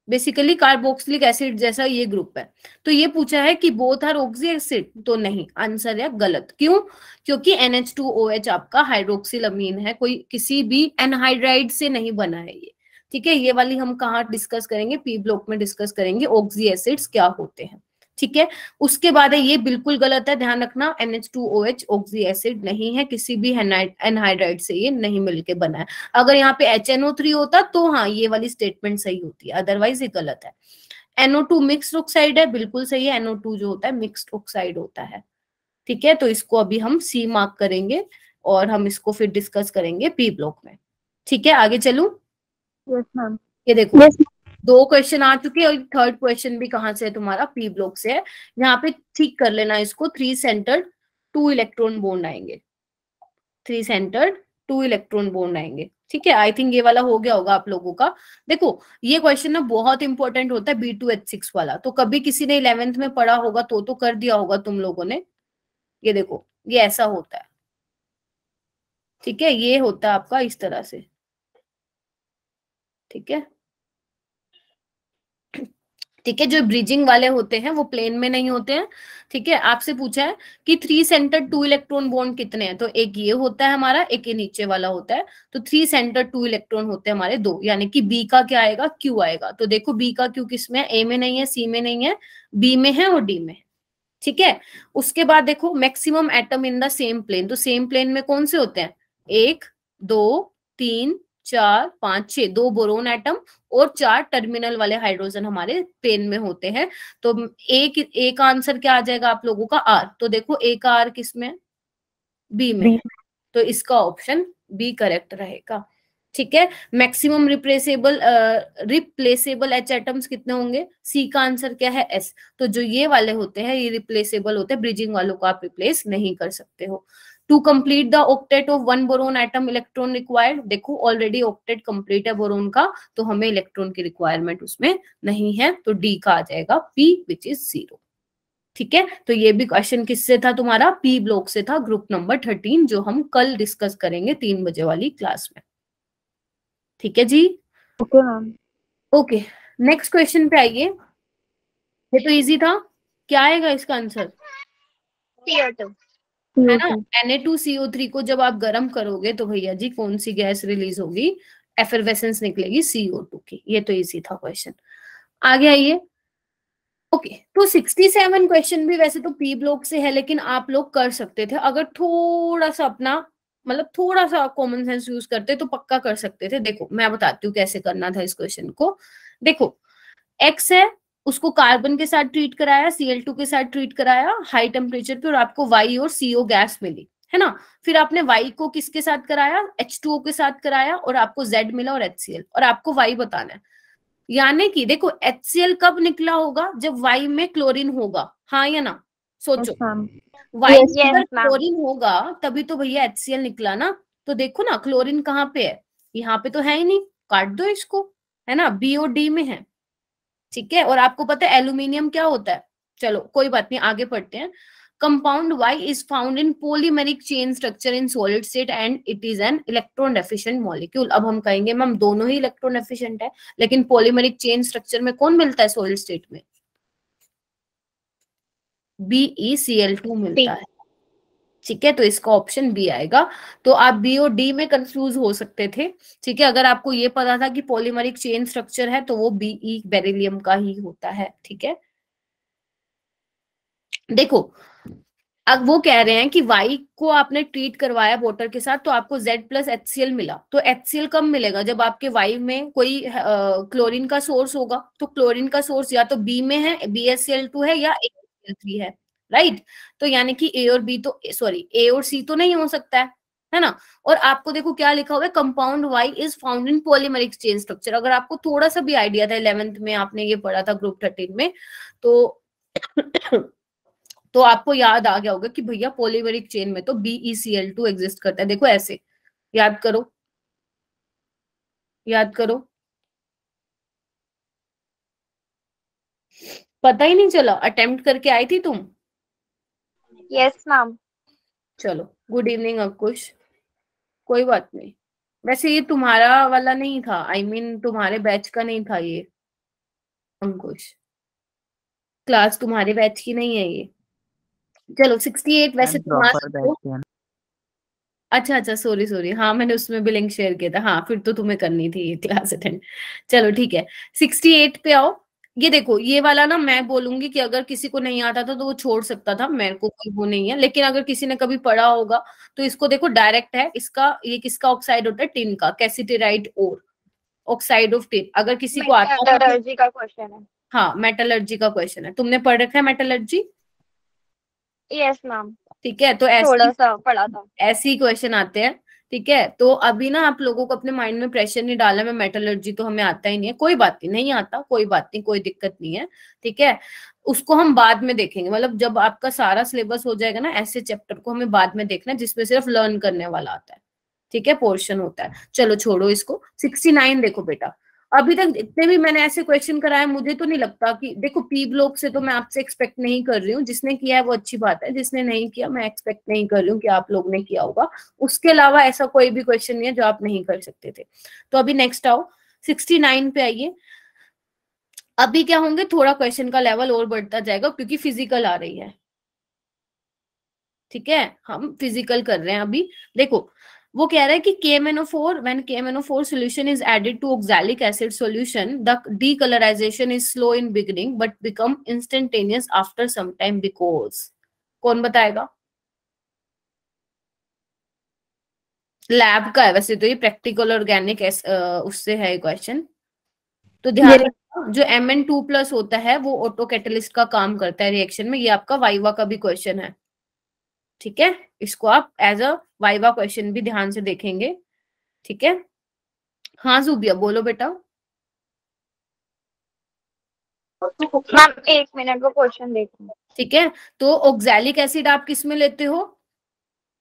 बेसिकली कार्बोक्सिलिक एसिड जैसा ये ग्रुप है। तो ये पूछा है कि बोथ आर ऑक्सी एसिड, तो नहीं, आंसर है गलत। क्यों? क्योंकि NH2OH आपका हाइड्रोक्सिल अमीन है, कोई किसी भी एनहाइड्राइड से नहीं बना है ये। ठीक है, ये वाली हम कहाँ डिस्कस करेंगे, पी ब्लॉक में डिस्कस करेंगे ऑक्सी एसिड्स क्या होते हैं। ठीक है, उसके बाद है ये बिल्कुल गलत है, ध्यान रखना, NH2OH ऑक्सी एसिड नहीं है, किसी भी एनहाइड्राइड से ये नहीं मिलके बना है। अगर यहाँ पे HNO3 होता तो हाँ ये वाली स्टेटमेंट सही होती है, अदरवाइज ये गलत है। NO2 मिक्स्ड ऑक्साइड है, बिल्कुल सही है, NO2 जो होता है मिक्स्ड ऑक्साइड होता है। ठीक है, तो इसको अभी हम सी मार्क करेंगे और हम इसको फिर डिस्कस करेंगे पी ब्लॉक में। ठीक है, आगे चलूं। Yes ma'am. ये देखो दो क्वेश्चन आ चुके हैं और थर्ड क्वेश्चन भी कहाँ से है, तुम्हारा पी ब्लॉक से है। यहाँ पे ठीक कर लेना इसको, 3 सेंटर्ड 2 इलेक्ट्रॉन बॉन्ड आएंगे, 3 सेंटर्ड 2 इलेक्ट्रॉन बॉन्ड आएंगे। ठीक है, आई थिंक ये वाला हो गया होगा आप लोगों का। देखो ये क्वेश्चन ना बहुत इंपॉर्टेंट होता है, B2H6 वाला, तो कभी किसी ने 11th में पढ़ा होगा तो कर दिया होगा तुम लोगों ने। ये देखो ये ऐसा होता है। ठीक है, ये होता है आपका इस तरह से। ठीक है, ठीक है, जो ब्रिजिंग वाले होते हैं वो प्लेन में नहीं होते हैं। ठीक है, आपसे पूछा है कि 3 सेंटर 2 इलेक्ट्रॉन बॉन्ड कितने हैं, तो एक ये होता है हमारा, एक ये नीचे वाला होता है। तो 3 सेंटर 2 इलेक्ट्रॉन होते हैं हमारे 2, यानी कि बी का क्या आएगा, क्यू आएगा। तो देखो बी का क्यू किस में है, ए में नहीं है, सी में नहीं है, बी में है और डी में है। ठीक है, उसके बाद देखो maximum atom in the same plane, तो सेम प्लेन में कौन से होते हैं, 1 2 3 4 5 6, 2 बोरोन एटम और 4 टर्मिनल वाले हाइड्रोजन हमारे प्लेन में होते हैं। तो एक आंसर क्या आ जाएगा आप लोगों का, आर। तो देखो ए का आर किस में, बी में है, तो इसका ऑप्शन बी करेक्ट रहेगा। ठीक है, मैक्सिमम रिप्लेसेबल एच एटम्स कितने होंगे, सी का आंसर क्या है, एस। तो जो ये वाले होते हैं ये रिप्लेसेबल होते हैं, ब्रिजिंग वालों को आप रिप्लेस नहीं कर सकते हो। To complete the octet of 1 boron atom electron required, देखो ऑलरेडी ऑक्टेट कंप्लीट है बोरोन का, तो हमें इलेक्ट्रॉन की रिक्वायरमेंट उसमें नहीं है, तो डी का आ जाएगा पी विच इज 0। ठीक है, तो ये भी क्वेश्चन किससे था तुम्हारा, पी ब्लॉक से था, ग्रुप नंबर 13, जो हम कल डिस्कस करेंगे 3 बजे वाली क्लास में। ठीक है जी, okay ma'am. Okay, next question पे आइए। ये तो इजी था, क्या आएगा इसका आंसर, CO2। है ना, Na2CO3 को जब आप गर्म करोगे तो भैया जी कौन सी गैस रिलीज होगी, एफरवेसेंस निकलेगी CO2 की। ये तो इजी था क्वेश्चन, आगे आइए। ओके, तो 67 क्वेश्चन भी वैसे तो पी ब्लॉक से है, लेकिन आप लोग कर सकते थे अगर थोड़ा सा अपना मतलब थोड़ा सा कॉमन सेंस यूज करते तो पक्का कर सकते थे। देखो मैं बताती हूँ कैसे करना था इस क्वेश्चन को। देखो एक्स है, उसको कार्बन के साथ ट्रीट कराया, Cl2 के साथ ट्रीट कराया हाई टेम्परेचर पे, और आपको वाई और CO गैस मिली, है ना। फिर आपने वाई को किसके साथ कराया, H2O के साथ कराया, और आपको Z मिला और HCl, और आपको वाई बताना है। यानी कि देखो HCl कब निकला होगा, जब वाई में क्लोरीन होगा, हाँ या ना, सोचो। वाई यस में अगर मैम। क्लोरीन होगा तभी तो भैया HCl निकला ना। तो देखो ना क्लोरीन कहाँ पे है, यहाँ पे तो है ही नहीं, काट दो इसको, है ना, बी और डी में है। ठीक है, और आपको पता है एल्यूमिनियम क्या होता है, चलो कोई बात नहीं आगे पढ़ते हैं। Compound Y is found in polymeric chain structure in solid state and it is an electron deficient molecule। अब हम कहेंगे मैम दोनों ही इलेक्ट्रॉन एफिशिएंट है, लेकिन पॉलीमेरिक चेन स्ट्रक्चर में कौन मिलता है सॉलिड स्टेट में, BeCl2 मिलता है। ठीक है, तो इसका ऑप्शन बी आएगा। तो आप बी और डी में कंफ्यूज हो सकते थे। ठीक है, अगर आपको ये पता था कि पॉलीमरिक चेन स्ट्रक्चर है तो वो बीई बेरिलियम का ही होता है। ठीक है, देखो अब वो कह रहे हैं कि वाई को आपने ट्रीट करवाया वाटर के साथ तो आपको Z प्लस HCl मिला। तो HCl कब मिलेगा, जब आपके वाई में कोई क्लोरीन का सोर्स होगा। तो क्लोरीन का सोर्स या तो बी में है, BaCl2 है, या ACl3 है, राइट। तो यानी कि ए और बी तो सॉरी ए और सी तो नहीं हो सकता है ना। और आपको देखो क्या लिखा हुआ है, compound Y is found in polymeric chain structure. अगर आपको थोड़ा सा भी आइडिया था 11th में आपने ये पढ़ा था ग्रुप 13 में, तो तो आपको याद आ गया होगा कि भैया पॉलीमेरिक चेन में तो BeCl2 एग्जिस्ट करता है। देखो ऐसे याद करो, याद करो, पता ही नहीं चला, अटेम्प्ट करके आई थी तुम। Yes ma'am. चलो गुड इवनिंग अंकुश, कोई बात नहीं। वैसे ये तुम्हारा वाला नहीं था, आई मीन तुम्हारे बैच का नहीं था ये अंकुश, क्लास तुम्हारे बैच की नहीं है ये। चलो 68 वैसे तुम आ प्रॉपर सकते बैच हो। है। अच्छा अच्छा, सॉरी सॉरी, हाँ मैंने उसमें भी लिंक शेयर किया था, हाँ फिर तो तुम्हें करनी थी ये क्लास अटेंड। चलो ठीक है, 68 पे आओ। ये देखो, ये वाला ना मैं बोलूंगी कि अगर किसी को नहीं आता था तो वो छोड़ सकता था, मेरे को कोई वो नहीं है, लेकिन अगर किसी ने कभी पढ़ा होगा तो इसको देखो, डायरेक्ट है इसका, ये किसका ऑक्साइड होता है, टिन का, कैसिटेराइट ओर, ऑक्साइड ऑफ टिन, अगर किसी को आता था तो। मेटलर्जी का क्वेश्चन है। हाँ मेटलर्जी का क्वेश्चन है, तुमने पढ़ रखा है मेटलर्जी? यस मैम, ठीक है, तो थोड़ा ऐसी सा पढ़ा था। ऐसे ही क्वेश्चन आते हैं। ठीक है, तो अभी ना आप लोगों को अपने माइंड में प्रेशर नहीं डालना, मैं मेटलर्जी तो हमें आता ही नहीं है, कोई बात नहीं, नहीं आता कोई बात नहीं, कोई दिक्कत नहीं है। ठीक है, उसको हम बाद में देखेंगे, मतलब जब आपका सारा सिलेबस हो जाएगा ना, ऐसे चैप्टर को हमें बाद में देखना है जिसमें सिर्फ लर्न करने वाला आता है। ठीक है, पोर्शन होता है। चलो छोड़ो इसको, 69 देखो बेटा, अभी तक जितने भी मैंने ऐसे क्वेश्चन कराए, मुझे तो नहीं लगता कि, देखो पी ब्लॉक से तो मैं आपसे एक्सपेक्ट नहीं कर रही हूँ, जिसने किया है वो अच्छी बात है, जिसने नहीं किया मैं एक्सपेक्ट नहीं कर रही हूँ कि आप लोग ने किया होगा। उसके अलावा ऐसा कोई भी क्वेश्चन नहीं है जो आप नहीं कर सकते थे। तो अभी नेक्स्ट आओ, 69 पे आइए। अभी क्या होंगे, थोड़ा क्वेश्चन का लेवल और बढ़ता जाएगा क्योंकि फिजिकल आ रही है। ठीक है, हम फिजिकल कर रहे हैं अभी। देखो, वो कह रहा है कि KMnO4, when KMnO4 solution is added to oxalic acid solution, the decolorization is slow in beginning but become instantaneous after some time because, कौन बताएगा? लैब का है वैसे तो ये, प्रैक्टिकल ऑर्गेनिक उससे है क्वेश्चन। तो ध्यान रखना, जो Mn2+ होता है वो ऑटो कैटलिस्ट का काम करता है रिएक्शन में, ये आपका वाइवा का भी क्वेश्चन है। ठीक है, इसको आप एज अ वाइवा क्वेश्चन भी ध्यान से देखेंगे। ठीक है, हाँ जुबिया बोलो बेटा। मैम 1 मिनट, वो क्वेश्चन देखूं। ठीक है, तो ऑक्सैलिक एसिड आप किस में लेते हो,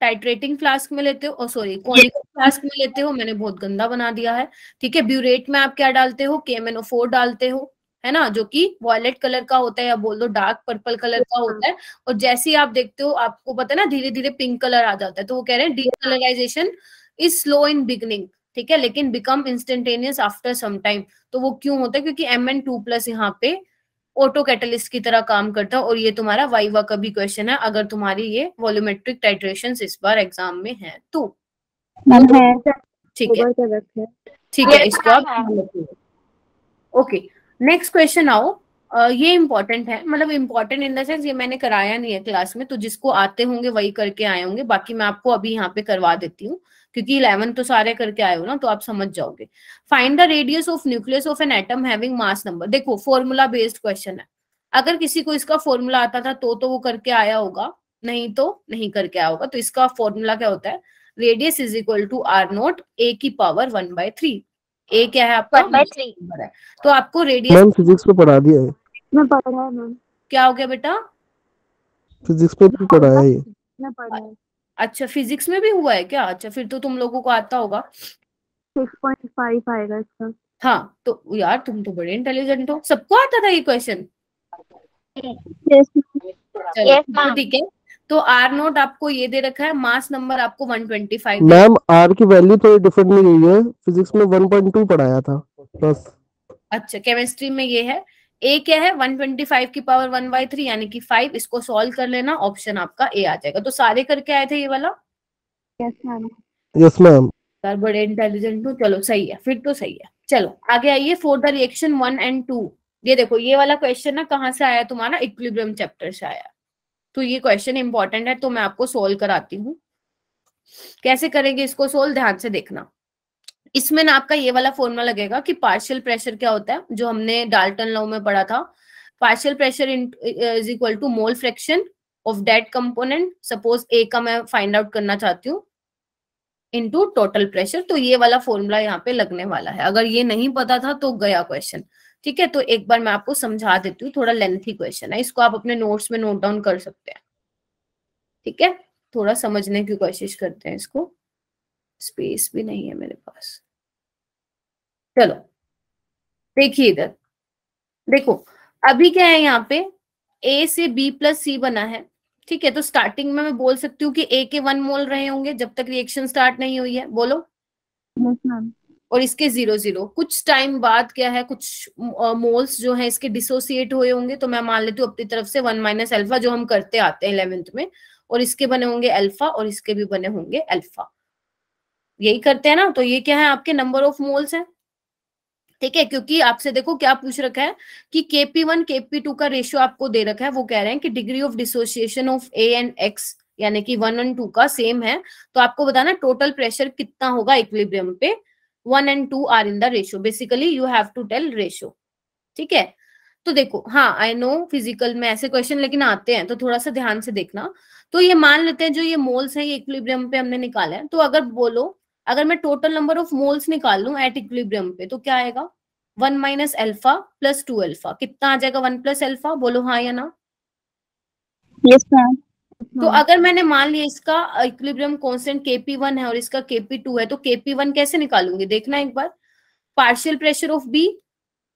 टाइट्रेटिंग फ्लास्क में लेते हो, सॉरी कॉनिकल फ्लास्क में लेते हो, मैंने बहुत गंदा बना दिया है। ठीक है, ब्यूरेट में आप क्या डालते हो, KMnO4 डालते हो, है ना, जो कि वॉयलेट कलर का होता है, या बोल दो डार्क पर्पल कलर का होता है। और जैसे ही आप देखते हो, आपको पता है ना, धीरे धीरे पिंक कलर आ जाता है, तो वो कह रहे हैं decolorization is slow in beginning. ठीक है, लेकिन become instantaneous after some time. तो वो क्यों होता है, क्योंकि Mn2+ यहाँ पे ऑटो कैटलिस्ट की तरह काम करता है। और ये तुम्हारा वाइवा का भी क्वेश्चन है, अगर तुम्हारी ये वॉल्यूमेट्रिक टाइट्रेशन इस बार एग्जाम में है तो। ठीक है, ठीक है, इसको आप ओके। नेक्स्ट क्वेश्चन आओ। ये इंपॉर्टेंट है, मतलब इंपॉर्टेंट इन द सेंस, ये मैंने कराया नहीं है क्लास में, तो जिसको आते होंगे वही करके आए होंगे, बाकी मैं आपको अभी यहाँ पे करवा देती हूँ, क्योंकि 11 तो सारे करके आए हो ना, तो आप समझ जाओगे। Find the radius of nucleus of an atom having mass number. देखो फॉर्मूला बेस्ड क्वेश्चन है, अगर किसी को इसका फॉर्मूला आता था तो वो करके आया होगा, नहीं तो नहीं करके आया होगा। तो इसका फॉर्मूला क्या होता है, radius is equal to R0 A की पावर 1/3। ए क्या है आपका, 1/3 नंबर है। तो आपको रेडियस, मैम फिजिक्स में पढ़ा दिया है, मैं पढ़ रहा हूँ मैम। क्या हो गया बेटा, फिजिक्स में भी पढ़ा है ये। मैं पढ़ रहा हूँ। अच्छा फिजिक्स में भी हुआ है क्या, अच्छा फिर तो तुम लोगों को आता होगा। 6.5 आएगा इसका। हाँ तो यार तुम तो बड़े इंटेलिजेंट हो, सबको आता था ये क्वेश्चन। चलो यस तो मैम। ठीक है, तो R0 आपको ये दे रखा है, मास नंबर आपको 125 दे। मैम आर की वैल्यू तो डिफरेंट नहीं हुई है, फिजिक्स में 1.2 पढ़ाया था बस। अच्छा केमिस्ट्री में ये है, ए क्या है 125 की पावर 1/3 यानी कि 5, इसको सॉल्व कर लेना, ऑप्शन आपका ए आ जाएगा। तो सारे करके आए थे ये वाला। Yes ma'am. Yes ma'am. यार बड़े इंटेलिजेंट हो, चलो सही है, फिर तो सही है। चलो आगे आइए, फॉर द रिएक्शन 1 and 2। ये देखो ये वाला क्वेश्चन ना कहाँ से आया, तुम्हारा इक्विलिब्रियम चैप्टर से आया। तो ये क्वेश्चन इंपॉर्टेंट है, तो मैं आपको सोल्व कराती हूँ। कैसे करेंगे इसको सोल्व, ध्यान से देखना। इसमें ना आपका ये वाला फॉर्मूला लगेगा कि पार्शियल प्रेशर क्या होता है, जो हमने डाल्टन लॉ में पढ़ा था। Partial pressure is equal to mole fraction of that component, suppose A का मैं फाइंड आउट करना चाहती हूँ, इनटू टोटल प्रेशर। तो ये वाला फॉर्मूला यहाँ पे लगने वाला है, अगर ये नहीं पता था तो गया क्वेश्चन। ठीक है, तो एक बार मैं आपको समझा देती हूँ, थोड़ा लेंथी क्वेश्चन है, इसको आप अपने नोट्स में नोट डाउन कर सकते हैं। ठीक है, थोड़ा समझने की कोशिश करते हैं इसको, स्पेस भी नहीं है मेरे पास। चलो देखिए इधर, देखो अभी क्या है यहाँ पे, ए से B+C बना है। ठीक है, तो स्टार्टिंग में मैं बोल सकती हूँ कि ए के 1 मोल रहे होंगे जब तक रिएक्शन स्टार्ट नहीं हुई है, बोलो। Yes ma'am. और इसके 0 0 कुछ टाइम बाद क्या है, कुछ मोल्स जो है इसके डिसोसिएट हुए होंगे, तो मैं मान लेती हूँ अपनी तरफ से 1 - अल्फा, जो हम करते आते हैं 11th में, और इसके बने होंगे अल्फा और इसके भी बने होंगे अल्फा। यही करते हैं ना। तो ये क्या है, आपके नंबर ऑफ मोल्स है, ठीक है। क्योंकि आपसे देखो क्या पूछ रखा है कि Kp1 Kp2 का रेशियो आपको दे रखा है, वो कह रहे हैं कि degree of dissociation of A and X यानी कि 1 और 2 का सेम है, तो आपको बताना टोटल प्रेशर कितना होगा इक्विलिब्रियम पे। 1 and 2 are in the ratio, basically you have to tell ratio, ठीक है। तो देखो, हाँ आई नो फिजिकल में ऐसे क्वेश्चन लेकिन आते हैं, तो थोड़ा सा ध्यान से देखना। तो ये मान लेते हैं जो ये मोल्स है ये इक्विलिब्रियम पे हमने निकाला है, तो अगर बोलो, अगर मैं टोटल नंबर ऑफ मोल्स निकाल लूं एट इक्विलिब्रियम पे तो क्या आएगा, 1 माइनस अल्फा प्लस 2 अल्फा, कितना आ जाएगा, 1 प्लस अल्फा, बोलो हाँ या ना। Yes ma'am. तो अगर मैंने मान लिया इसका इक्विलिब्रियम कांस्टेंट Kp1 है और इसका Kp2 है, तो Kp1 कैसे निकालूंगी, देखना एक बार, partial pressure of B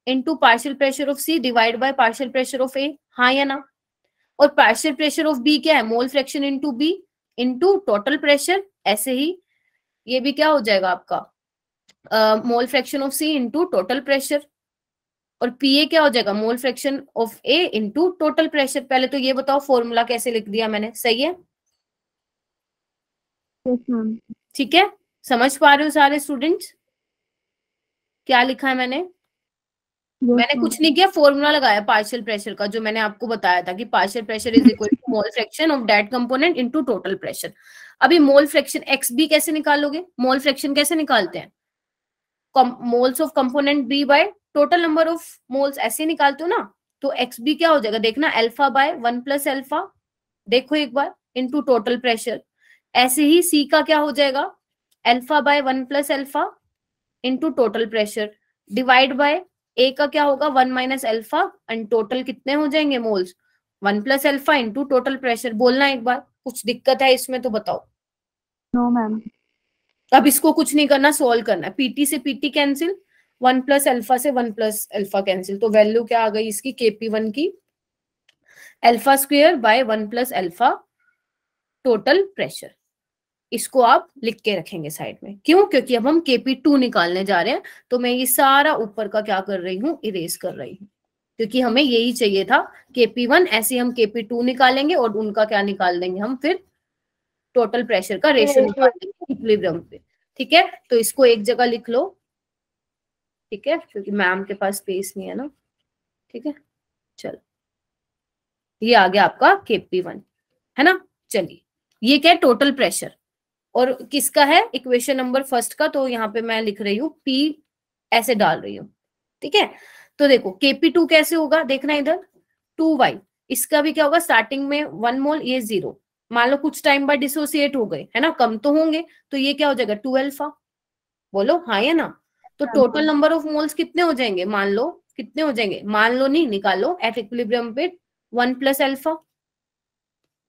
into partial pressure of C divide by partial pressure of A, हाँ या ना। और पार्शियल प्रेशर ऑफ B क्या है, mole fraction into B into total pressure, ऐसे ही ये भी क्या हो जाएगा आपका मोल fraction of C into total pressure, और PA क्या हो जाएगा, मोल fraction of A into total pressure. पहले तो ये बताओ फॉर्मूला कैसे लिख दिया मैंने, सही है, यस मैम। ठीक है, समझ पा रहे हो सारे स्टूडेंट्स क्या लिखा है मैंने। मैंने कुछ नहीं किया, फॉर्मूला लगाया पार्शियल प्रेशर का, जो मैंने आपको बताया था कि partial pressure is equal to mole fraction of that component into total pressure. अभी मोल फ्रैक्शन एक्स बी कैसे निकालोगे, मोल फ्रैक्शन कैसे निकालते हैं, moles of component B by total number of moles, ऐसे निकालते हो ना। तो एक्स बी क्या हो जाएगा, देखना अल्फा बाय 1 प्लस अल्फा, देखो एक बार, इनटू टोटल प्रेशर। ऐसे ही सी का क्या हो जाएगा, alpha by 1 plus alpha into total pressure divide by A का क्या होगा, 1 माइनस अल्फा, एंड टोटल कितने हो जाएंगे moles, 1 plus alpha into total pressure. बोलना एक बार, कुछ दिक्कत है इसमें तो बताओ। No ma'am. अब इसको कुछ नहीं करना, सोल्व करना है, पीटी से पीटी कैंसिल, 1 प्लस अल्फा से 1 प्लस अल्फा कैंसिल, तो वैल्यू क्या आ गई इसकी Kp1 की, alpha square by 1 plus alpha total pressure. इसको आप लिख के रखेंगे साइड में, क्यों, क्योंकि अब हम Kp2 निकालने जा रहे हैं, तो मैं ये सारा ऊपर का क्या कर रही हूँ, इरेज कर रही हूँ, क्योंकि हमें यही चाहिए था Kp1, ऐसे हम Kp2 निकालेंगे और उनका क्या निकाल देंगे हम, फिर टोटल प्रेशर का रेशियो निकाल देंगे इक्विलिब्रियम पे, ठीक है। तो इसको एक जगह लिख लो, ठीक है, क्योंकि मैम के पास स्पेस नहीं है ना, ठीक है। चलो, ये आ गया आपका Kp1, है ना। चलिए, ये क्या है, टोटल प्रेशर, और किसका है, इक्वेशन नंबर फर्स्ट का, तो यहाँ पे मैं लिख रही हूँ P, ऐसे डाल रही हूँ, ठीक है। तो देखो Kp2 कैसे होगा, देखना इधर 2y, इसका भी क्या होगा, स्टार्टिंग में 1 मोल, ये 0, मान लो कुछ टाइम बाद डिसोसिएट हो गए, है ना, कम तो होंगे, तो ये क्या हो जाएगा 2 अल्फा, बोलो हाँ या ना। तो टोटल नंबर ऑफ मोल्स कितने हो जाएंगे, मान लो कितने हो जाएंगे, मान लो नहीं, निकालो, एट इक्विलिब्रियम पे 1 प्लस अल्फा,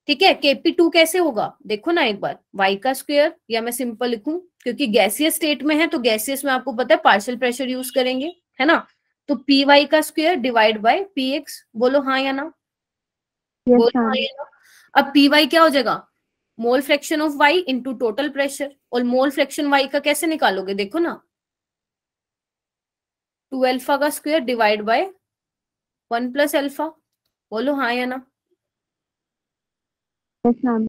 ठीक है। Kp2 कैसे होगा, देखो ना एक बार, y का स्क्वायर, या मैं सिंपल लिखूं, क्योंकि गैसियस स्टेट में है तो गैसियस में आपको पता है पार्शियल प्रेशर यूज करेंगे, है ना। तो Py का स्क्वायर डिवाइड बाय Px, बोलो हाँ या ना, बोलो हाँ या ना। अब Py क्या हो जाएगा, मोल fraction of y into total pressure, और मोल फ्रैक्शन y का कैसे निकालोगे, देखो ना, 2 अल्फा का square divide by 1 plus alpha, बोलो हाँ या ना। Yes ma'am.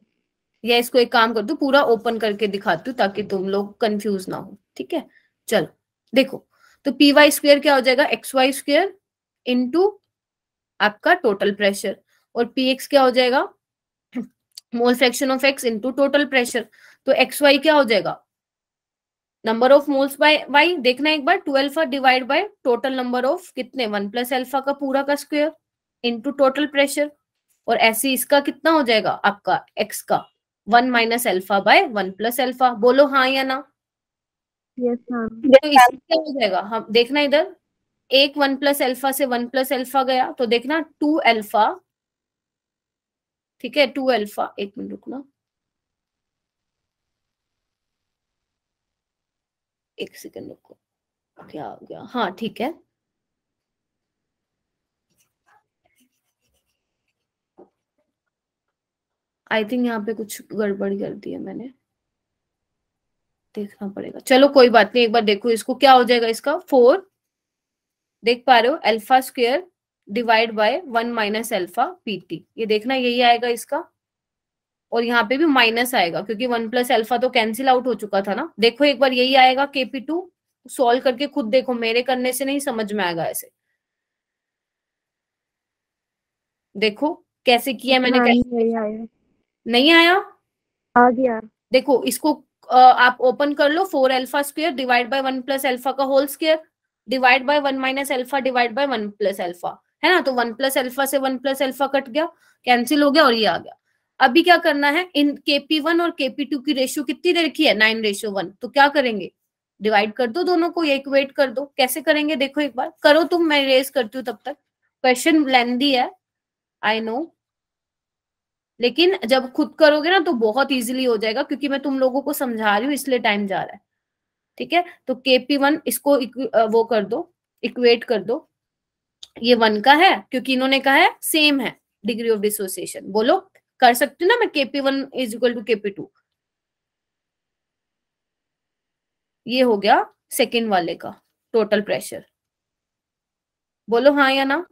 या इसको एक काम कर दो, पूरा ओपन करके दिखाती हूँ ताकि तुम लोग कंफ्यूज ना हो, ठीक है। चलो देखो, तो Py स्क्वायर क्या हो जाएगा, XY स्क्वायर इंटू आपका टोटल प्रेशर, और Px क्या हो जाएगा, मोल fraction of x into total pressure. तो XY क्या हो जाएगा, number of moles bye y, देखना एक बार, 2 alpha divide bye total number of कितने, 1 प्लस अल्फा का पूरा का स्क्वायर इंटू टोटल प्रेशर, और ऐसे इसका कितना हो जाएगा आपका x का 1 minus alpha by 1 plus alpha, बोलो हाँ या ना। Yes ma'am. तो इसमें क्या हो जाएगा, हम देखना इधर, एक 1 प्लस अल्फा से 1 प्लस अल्फा गया, तो देखना 2 अल्फा, ठीक है, 2 अल्फा, एक मिनट रुकना, एक सेकंड रुको, क्या हो गया, हाँ ठीक है, आई थिंक यहाँ पे कुछ गड़बड़ कर दी है मैंने, देखना पड़ेगा, चलो कोई बात नहीं, एक बार देखो इसको, क्या हो जाएगा इसका 4, देख पा रहे हो, alpha square divide by 1 minus alpha PT, ये देखना यही आएगा इसका, और यहाँ पे भी माइनस आएगा क्योंकि 1 प्लस अल्फा तो कैंसिल आउट हो चुका था ना। देखो एक बार यही आएगा KP2, सॉल्व करके खुद देखो, मेरे करने से नहीं समझ में आएगा ऐसे। देखो कैसे किया मैंने, हाँ, कैसे यही आया। नहीं आया। आ गया। देखो इसको आप ओपन कर लो, 4 alpha square divide by 1 plus alpha का whole square divide by 1 minus alpha divide by 1 plus alpha, है ना। तो 1 प्लस अल्फा से 1 प्लस अल्फा कट गया, कैंसिल हो गया और ये आ गया। अभी क्या करना है, इन KP1 और KP2 की रेशियो कितनी दे रखी है, 9:1। तो क्या करेंगे, डिवाइड कर दो दोनों को, इक्वेट कर दो। कैसे करेंगे देखो एक बार, करो तुम, मैं रेज करती हूँ तब तक। क्वेश्चन लेंदी है आई नो, लेकिन जब खुद करोगे ना तो बहुत इजीली हो जाएगा, क्योंकि मैं तुम लोगों को समझा रही हूँ इसलिए टाइम जा रहा है। ठीक है, तो KP1 इसको वो कर दो, इक्वेट कर दो। ये 1 का है क्योंकि इन्होंने कहा है सेम है डिग्री ऑफ डिसोसिएशन। बोलो कर सकती हूँ ना मैं, KP1 is equal to KP2। ये हो गया सेकेंड वाले का टोटल प्रेशर। बोलो हाँ या ना।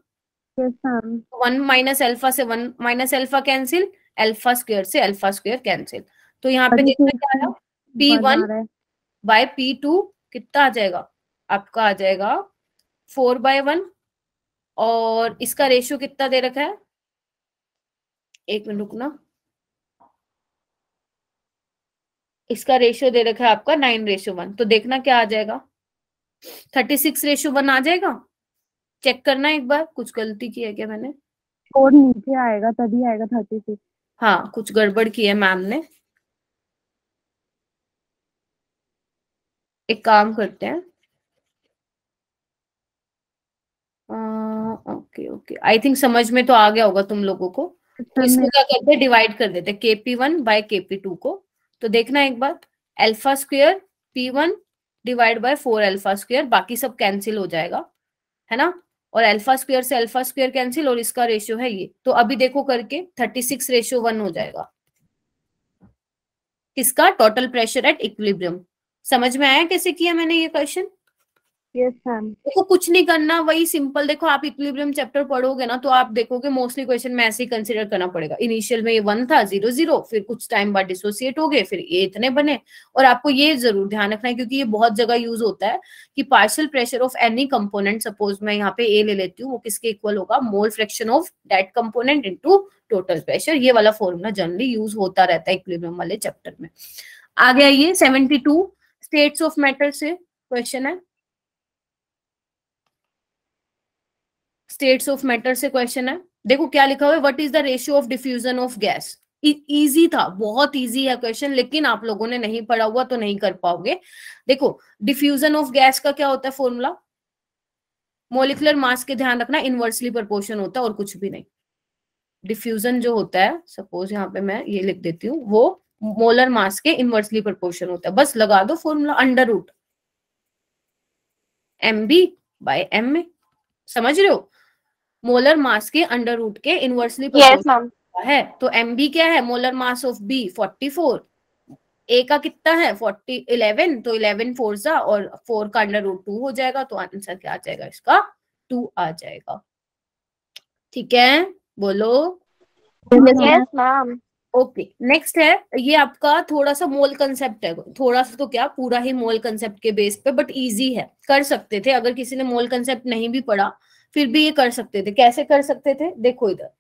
Yes ma'am. 1 माइनस अल्फा से 1 minus alpha cancel, alpha square से अल्फा स्क्वायर कैंसिल। तो यहाँ पे देखना क्या आया, P1 बाय P2 कितना आ जाएगा आपका, आ जाएगा 4/1। और इसका रेशियो कितना दे रखा है, एक मिनट रुकना, इसका रेशियो दे रखा है आपका 9:1। तो देखना क्या आ जाएगा, 36:1 आ जाएगा। चेक करना एक बार, कुछ गलती की है क्या मैंने। और नीचे आएगा तभी आएगा 36। हाँ कुछ गड़बड़ की है मैम ने। एक काम करते हैं, ओके ओके, आई थिंक समझ में तो आ गया होगा तुम लोगों को। तो इसको क्या करते हैं, डिवाइड कर देते हैं KP1 बाय KP2 को। तो देखना एक बार, alpha square P1 divide by 4 alpha square, बाकी सब कैंसिल हो जाएगा, है ना। और अल्फा स्क्वायर से अल्फा स्क्वायर कैंसिल, और इसका रेशियो है ये। तो अभी देखो करके 36:1 हो जाएगा किसका, टोटल प्रेशर एट इक्विलिब्रियम। समझ में आया कैसे किया मैंने ये क्वेश्चन। Yes ma'am. देखो कुछ नहीं करना, वही सिंपल। देखो आप इक्विलिब्रियम चैप्टर पढ़ोगे ना तो आप देखोगे मोस्टली क्वेश्चन में ऐसे ही कंसीडर करना पड़ेगा। इनिशियल में ये 1 था 0 0, फिर कुछ टाइम बाद डिसोसिएट हो गए, फिर ये इतने बने। और आपको ये जरूर ध्यान रखना है, क्योंकि ये बहुत जगह यूज होता है कि partial pressure of any component, suppose मैं यहाँ पे A ले लेती हूँ, वो किसके इक्वल होगा, मोल fraction of that component into total pressure. ये वाला फॉर्मूला जनरली यूज होता रहता है इक्विलिब्रियम वाले चैप्टर में। आ गया ये 72 स्टेट्स ऑफ मैटर से क्वेश्चन है, स्टेट्स ऑफ मैटर से क्वेश्चन है। देखो क्या लिखा हुआ है, what is the ratio of diffusion of gas. Easy था, बहुत इजी है क्वेश्चन, लेकिन आप लोगों ने नहीं पढ़ा हुआ तो नहीं कर पाओगे। देखो डिफ्यूजन ऑफ गैस का क्या होता है फॉर्मूला, मोलिकुलर मास के ध्यान रखना इनवर्सली प्रोपोर्शन होता है और कुछ भी नहीं। डिफ्यूजन जो होता है, सपोज यहाँ पे मैं ये लिख देती हूँ, वो मोलर मास के इनवर्सली प्रोपोर्शन होता है। बस लगा दो फॉर्मूला, अंडर रूट MB/m में। समझ रहे हो, मोलर मास के अंडर रूट के इनवर्सली प्रोपोर्शनल है। तो MB क्या है, molar mass of B 44, A का कितना है 11, तो 11 4 जा, और 4 का अंडर रूट 2 हो जाएगा। तो आंसर क्या आ जाएगा इसका, 2 आ जाएगा। ठीक है बोलो। Yes ma'am. ओके नेक्स्ट है, ये आपका थोड़ा सा मोल कंसेप्ट है, थोड़ा सा तो क्या पूरा ही मोल कंसेप्ट के बेस पे, बट इजी है, कर सकते थे। अगर किसी ने मोल कंसेप्ट नहीं भी पढ़ा फिर भी ये कर सकते थे। कैसे कर सकते थे, देखो इधर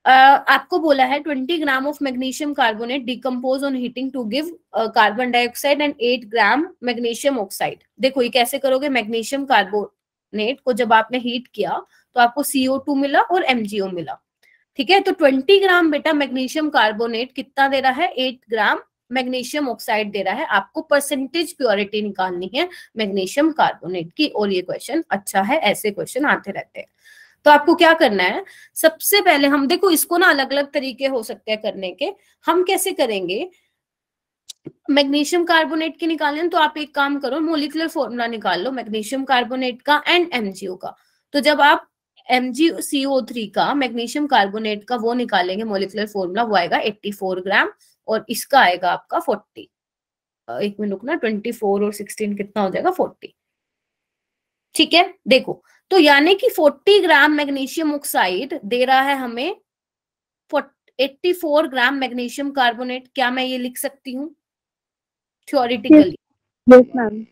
आपको बोला है 20 gram of magnesium carbonate decompose on heating to give carbon dioxide and 8 gram magnesium oxide. देखो ये कैसे करोगे, मैग्नीशियम कार्बोनेट को जब आपने हीट किया तो आपको CO2 मिला और MgO मिला। ठीक है, तो 20 ग्राम बेटा मैग्नीशियम कार्बोनेट कितना दे रहा है, 8 ग्राम मैग्नीशियम ऑक्साइड दे रहा है। आपको परसेंटेज प्योरिटी निकालनी है मैग्नीशियम कार्बोनेट की, और ये क्वेश्चन अच्छा है, ऐसे क्वेश्चन आते रहते हैं। तो आपको क्या करना है, सबसे पहले हम देखो इसको ना, अलग अलग तरीके हो सकते हैं करने के। हम कैसे करेंगे, मैग्नीशियम कार्बोनेट के निकालने, तो आप एक काम करो, मोलिकुलर फॉर्मूला निकाल लो मैग्नीशियम कार्बोनेट का एंड MgO का। तो जब आप MgCO3 का, मैग्नीशियम कार्बोनेट का वो निकालेंगे मोलिकुलर फॉर्मूला, वो आएगा 84 ग्राम, और इसका आएगा आपका 40। एक मिनट रुकना, 24 और 16 कितना हो जाएगा, 40। ठीक है, देखो तो यानी कि 40 ग्राम मैग्नीशियम ऑक्साइड दे रहा है हमें 84 ग्राम मैग्नीशियम कार्बोनेट, क्या मैं ये लिख सकती हूँ थ्योरेटिकली? Yes ma'am.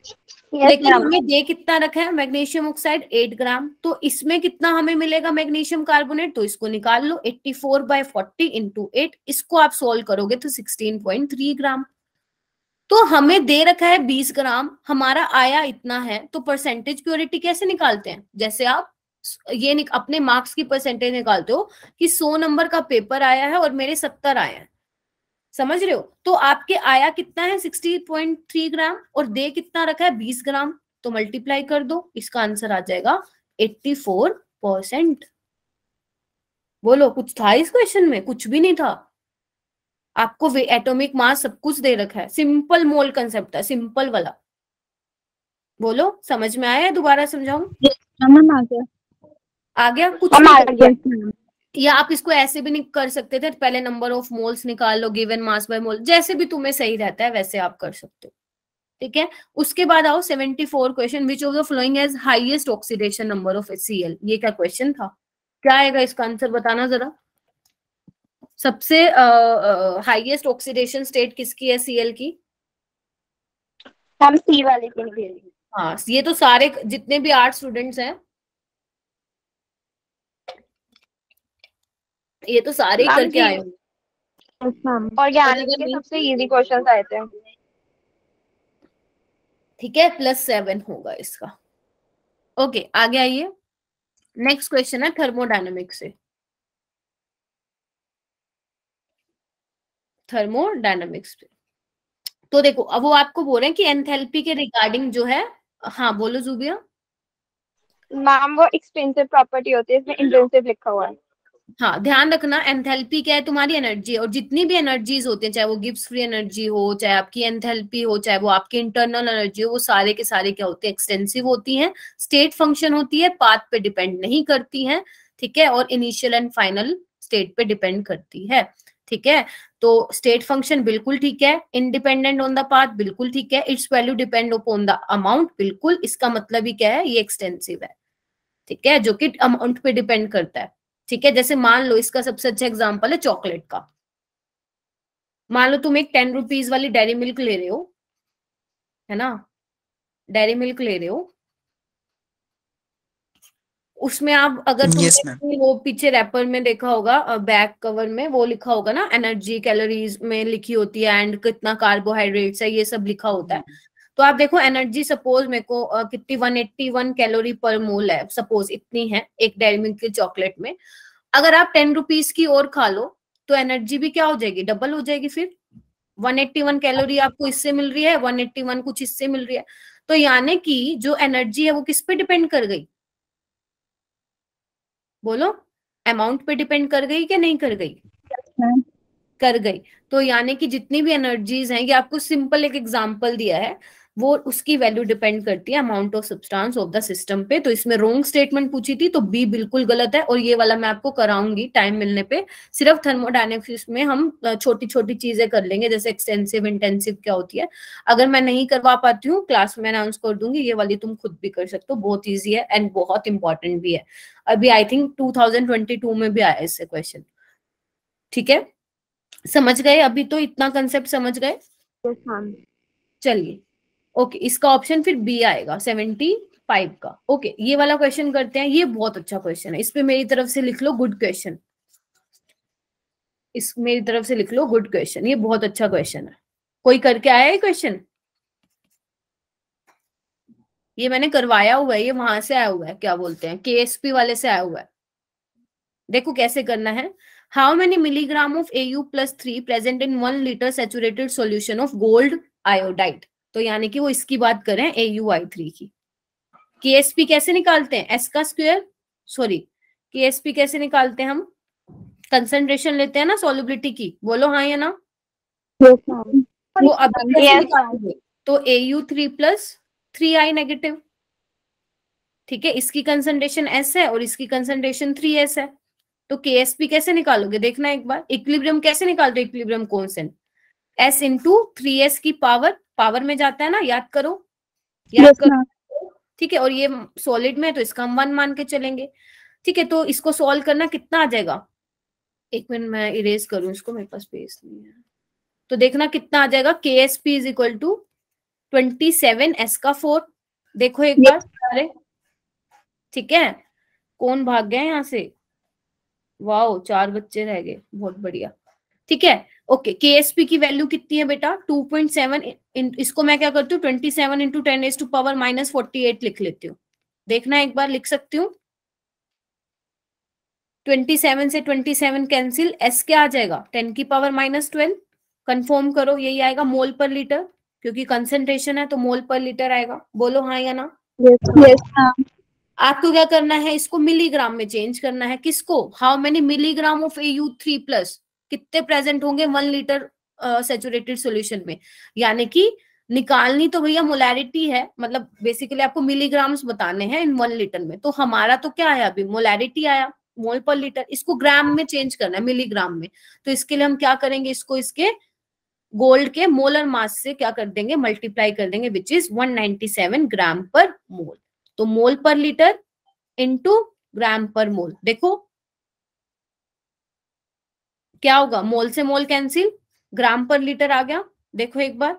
लेकिन हमें दे कितना रखा है मैग्नीशियम ऑक्साइड 8 ग्राम, तो इसमें कितना हमें मिलेगा मैग्नीशियम कार्बोनेट, तो इसको निकाल लो 84/40 इंटू 8, इसको आप सोल्व करोगे तो 16.3 ग्राम। तो हमें दे रखा है 20 ग्राम, हमारा आया इतना है, तो परसेंटेज प्योरिटी कैसे निकालते हैं? जैसे आप ये अपने मार्क्स की परसेंटेज निकालते हो कि 100 नंबर का पेपर आया है और मेरे 70 आए हैं, समझ रहे हो? तो आपके आया कितना है 60.3 ग्राम और दे कितना रखा है 20 ग्राम, तो मल्टीप्लाई कर दो, इसका आंसर आ जाएगा 84%। बोलो कुछ था इस क्वेश्चन में? कुछ भी नहीं था। आपको एटॉमिक मास सब कुछ दे रखा है, सिंपल मोल कंसेप्ट है, सिंपल वाला। बोलो समझ में आया? दोबारा समझाऊं? आ गया? कुछ नहीं, या आप इसको ऐसे भी नहीं कर सकते थे, पहले नंबर ऑफ मोल्स निकाल लो, गिवन मास बाय मोल, जैसे भी तुम्हें सही रहता है वैसे आप कर सकते हो, ठीक है। उसके बाद आओ 74 question, which of the following has highest oxidation number of HCl। ये क्या क्वेश्चन था? क्या आएगा इसका आंसर बताना जरा। सबसे हाईएस्ट ऑक्सीडेशन स्टेट किसकी है Cl की? हम सी वाले की निकलेगी। हाँ, ये तो सारे जितने भी 8 स्टूडेंट्स हैं ये तो सारे ही करके आए होंगे। ऑर्गेनिक के सबसे इजी क्वेश्चंस आए थे, ठीक है, +7 होगा इसका। ओके, आगे आइए। नेक्स्ट क्वेश्चन है थर्मोडायनेमिक्स से। थर्मोडायनेमिक्स पे तो देखो, अब वो आपको बोल रहे हैं कि एंथैल्पी के रिगार्डिंग जो है, हाँ बोलो जुबिया। मैम वो एक्सपेंसिव प्रॉपर्टी होती है, इसमें इंटेंसिव लिखा हुआ है। हाँ, ध्यान रखना, एंथैल्पी क्या है? तुम्हारी एनर्जी, और जितनी भी एनर्जीज होती हैं, चाहे वो गिब्स फ्री एनर्जी हो, चाहे आपकी एंथैल्पी हो, चाहे वो आपकी इंटरनल एनर्जी हो, वो सारे के सारे क्या होते हैं? एक्सटेंसिव होती हैं, स्टेट फंक्शन होती है, पाथ पे डिपेंड नहीं करती हैं, ठीक है, और इनिशियल एंड फाइनल स्टेट पे डिपेंड करती है, ठीक है। तो स्टेट फंक्शन बिल्कुल ठीक है, इंडिपेंडेंट ऑन द पाथ बिल्कुल ठीक है, it's value depend upon the amount बिल्कुल, इसका मतलब ही क्या है? ये एक्सटेंसिव है, ठीक है, जो कि अमाउंट पे डिपेंड करता है, ठीक है। जैसे मान लो इसका सबसे अच्छा एग्जांपल है चॉकलेट का। मान लो तुम एक 10 रुपीज वाली डेयरी मिल्क ले रहे हो, है ना, डेयरी मिल्क ले रहे हो, उसमें आप अगर तुमने वो पीछे रैपर में देखा होगा, बैक कवर में वो लिखा होगा ना, एनर्जी कैलोरीज में लिखी होती है एंड कितना कार्बोहाइड्रेट्स है, ये सब लिखा होता है। तो आप देखो एनर्जी सपोज मेरे को कितनी 181 कैलोरी पर मोल है, सपोज इतनी है एक डेयरी मिल्क के चॉकलेट में। अगर आप 10 रुपीज की और खा लो तो एनर्जी भी क्या हो जाएगी? डबल हो जाएगी। फिर 181 कैलोरी आपको इससे मिल रही है, 181 कुछ इससे मिल रही है, तो यानी कि जो एनर्जी है वो किस पे डिपेंड कर गई? बोलो, अमाउंट पे डिपेंड कर गई कि नहीं कर गई? कर गई। तो यानी कि जितनी भी एनर्जीज हैं, ये आपको सिंपल एक एग्जांपल दिया है, वो उसकी वैल्यू डिपेंड करती है amount of substance of the system पे। तो इसमें रॉन्ग स्टेटमेंट पूछी थी, तो बी बिल्कुल गलत है, और ये वाला मैं आपको कराऊंगी टाइम मिलने पे। सिर्फ थर्मोडायनेमिक्स में हम छोटी छोटी चीजें कर लेंगे, जैसे एक्सटेंसिव इंटेंसिव क्या होती है। अगर मैं नहीं करवा पाती हूँ क्लास में अनाउंस कर दूंगी, ये वाली तुम खुद भी कर सकते हो, बहुत ईजी है एंड बहुत इंपॉर्टेंट भी है। अभी आई थिंक 2022 में भी आया इससे क्वेश्चन, ठीक है। समझ गए? अभी तो इतना कंसेप्ट समझ गए? चलिए, ओके, इसका ऑप्शन फिर बी आएगा 75 का। ओके, ये वाला क्वेश्चन करते हैं, ये बहुत अच्छा क्वेश्चन है, इस पे मेरी तरफ से लिख लो गुड क्वेश्चन, इस मेरी तरफ से लिख लो गुड क्वेश्चन, ये बहुत अच्छा क्वेश्चन है। कोई करके आया है क्वेश्चन? ये मैंने करवाया हुआ है, ये वहां से आया हुआ है, क्या बोलते हैं, KSP वाले से आया हुआ है। देखो कैसे करना है। How many milligram of Au+3 present in 1 litre saturated solution of gold iodide. तो यानी कि वो इसकी बात करें AuI3 की। KSP कैसे निकालते हैं? S का स्क्वायर, सॉरी KSP कैसे निकालते हैं हम? कंसंट्रेशन लेते हैं ना सॉल्युबिलिटी की, बोलो हाँ या ना? वो अब कैसे निकालेंगे? तो Au3 + 3I नेगेटिव, ठीक है, इसकी कंसंट्रेशन S है और इसकी कंसंट्रेशन 3S है। तो KSP कैसे निकालोगे? देखना एक बार। इक्विलिब्रियम कैसे निकालते हो? इक्विलिब्रियम कांस्टेंट S × 3S की पावर में जाता है ना, याद करो, याद करो, ठीक है। और ये सॉलिड में है तो इसका हम 1 मान के चलेंगे, ठीक है। तो इसको सॉल्व करना कितना आ जाएगा? एक मिनट मैं इरेज करूं इसको, मेरे पास स्पेस नहीं है। तो देखना कितना आ जाएगा, KSP is equal to 27, S का 4। देखो एक बार सारे, ठीक है। कौन भाग गया यहाँ से? वाओ, 4 बच्चे रह गए, बहुत बढ़िया। ठीक है, ओके। KSP की वैल्यू कितनी है बेटा? 2.7। इसको मैं क्या करती हूँ, 27 इंटू 10⁻⁻48 लिख लेती हूँ। देखना एक बार, लिख सकती हूँ। 27 से 27 कैंसिल, S क्या आ जाएगा? 10⁻⁻12। कंफर्म करो, यही आएगा मोल पर लीटर, क्योंकि कंसेंट्रेशन है तो मोल पर लीटर आएगा। बोलो हाँ या ना। Yes ma'am. आपको क्या करना है, इसको मिलीग्राम में चेंज करना है। किसको? How many milligram of AU3+, कितने प्रेजेंट होंगे 1 लीटर सैचुरेटेड सॉल्यूशन में। यानी कि निकालनी तो भैया मोलैरिटी है, मतलब बेसिकली आपको मिलीग्राम्स बताने हैं इन 1 लीटर में। तो हमारा तो क्या आया अभी, मोलैरिटी आया, मोल पर लीटर। इसको ग्राम में चेंज करना है, मिलीग्राम में। तो इसके लिए हम क्या करेंगे, इसको इसके गोल्ड के मोलर मास से क्या कर देंगे, मल्टीप्लाई कर देंगे, विच इज 197 ग्राम पर मोल। तो मोल पर लीटर इंटू ग्राम पर मोल। देखो क्या होगा, मोल से मोल कैंसिल, ग्राम पर लीटर आ गया। देखो एक बार।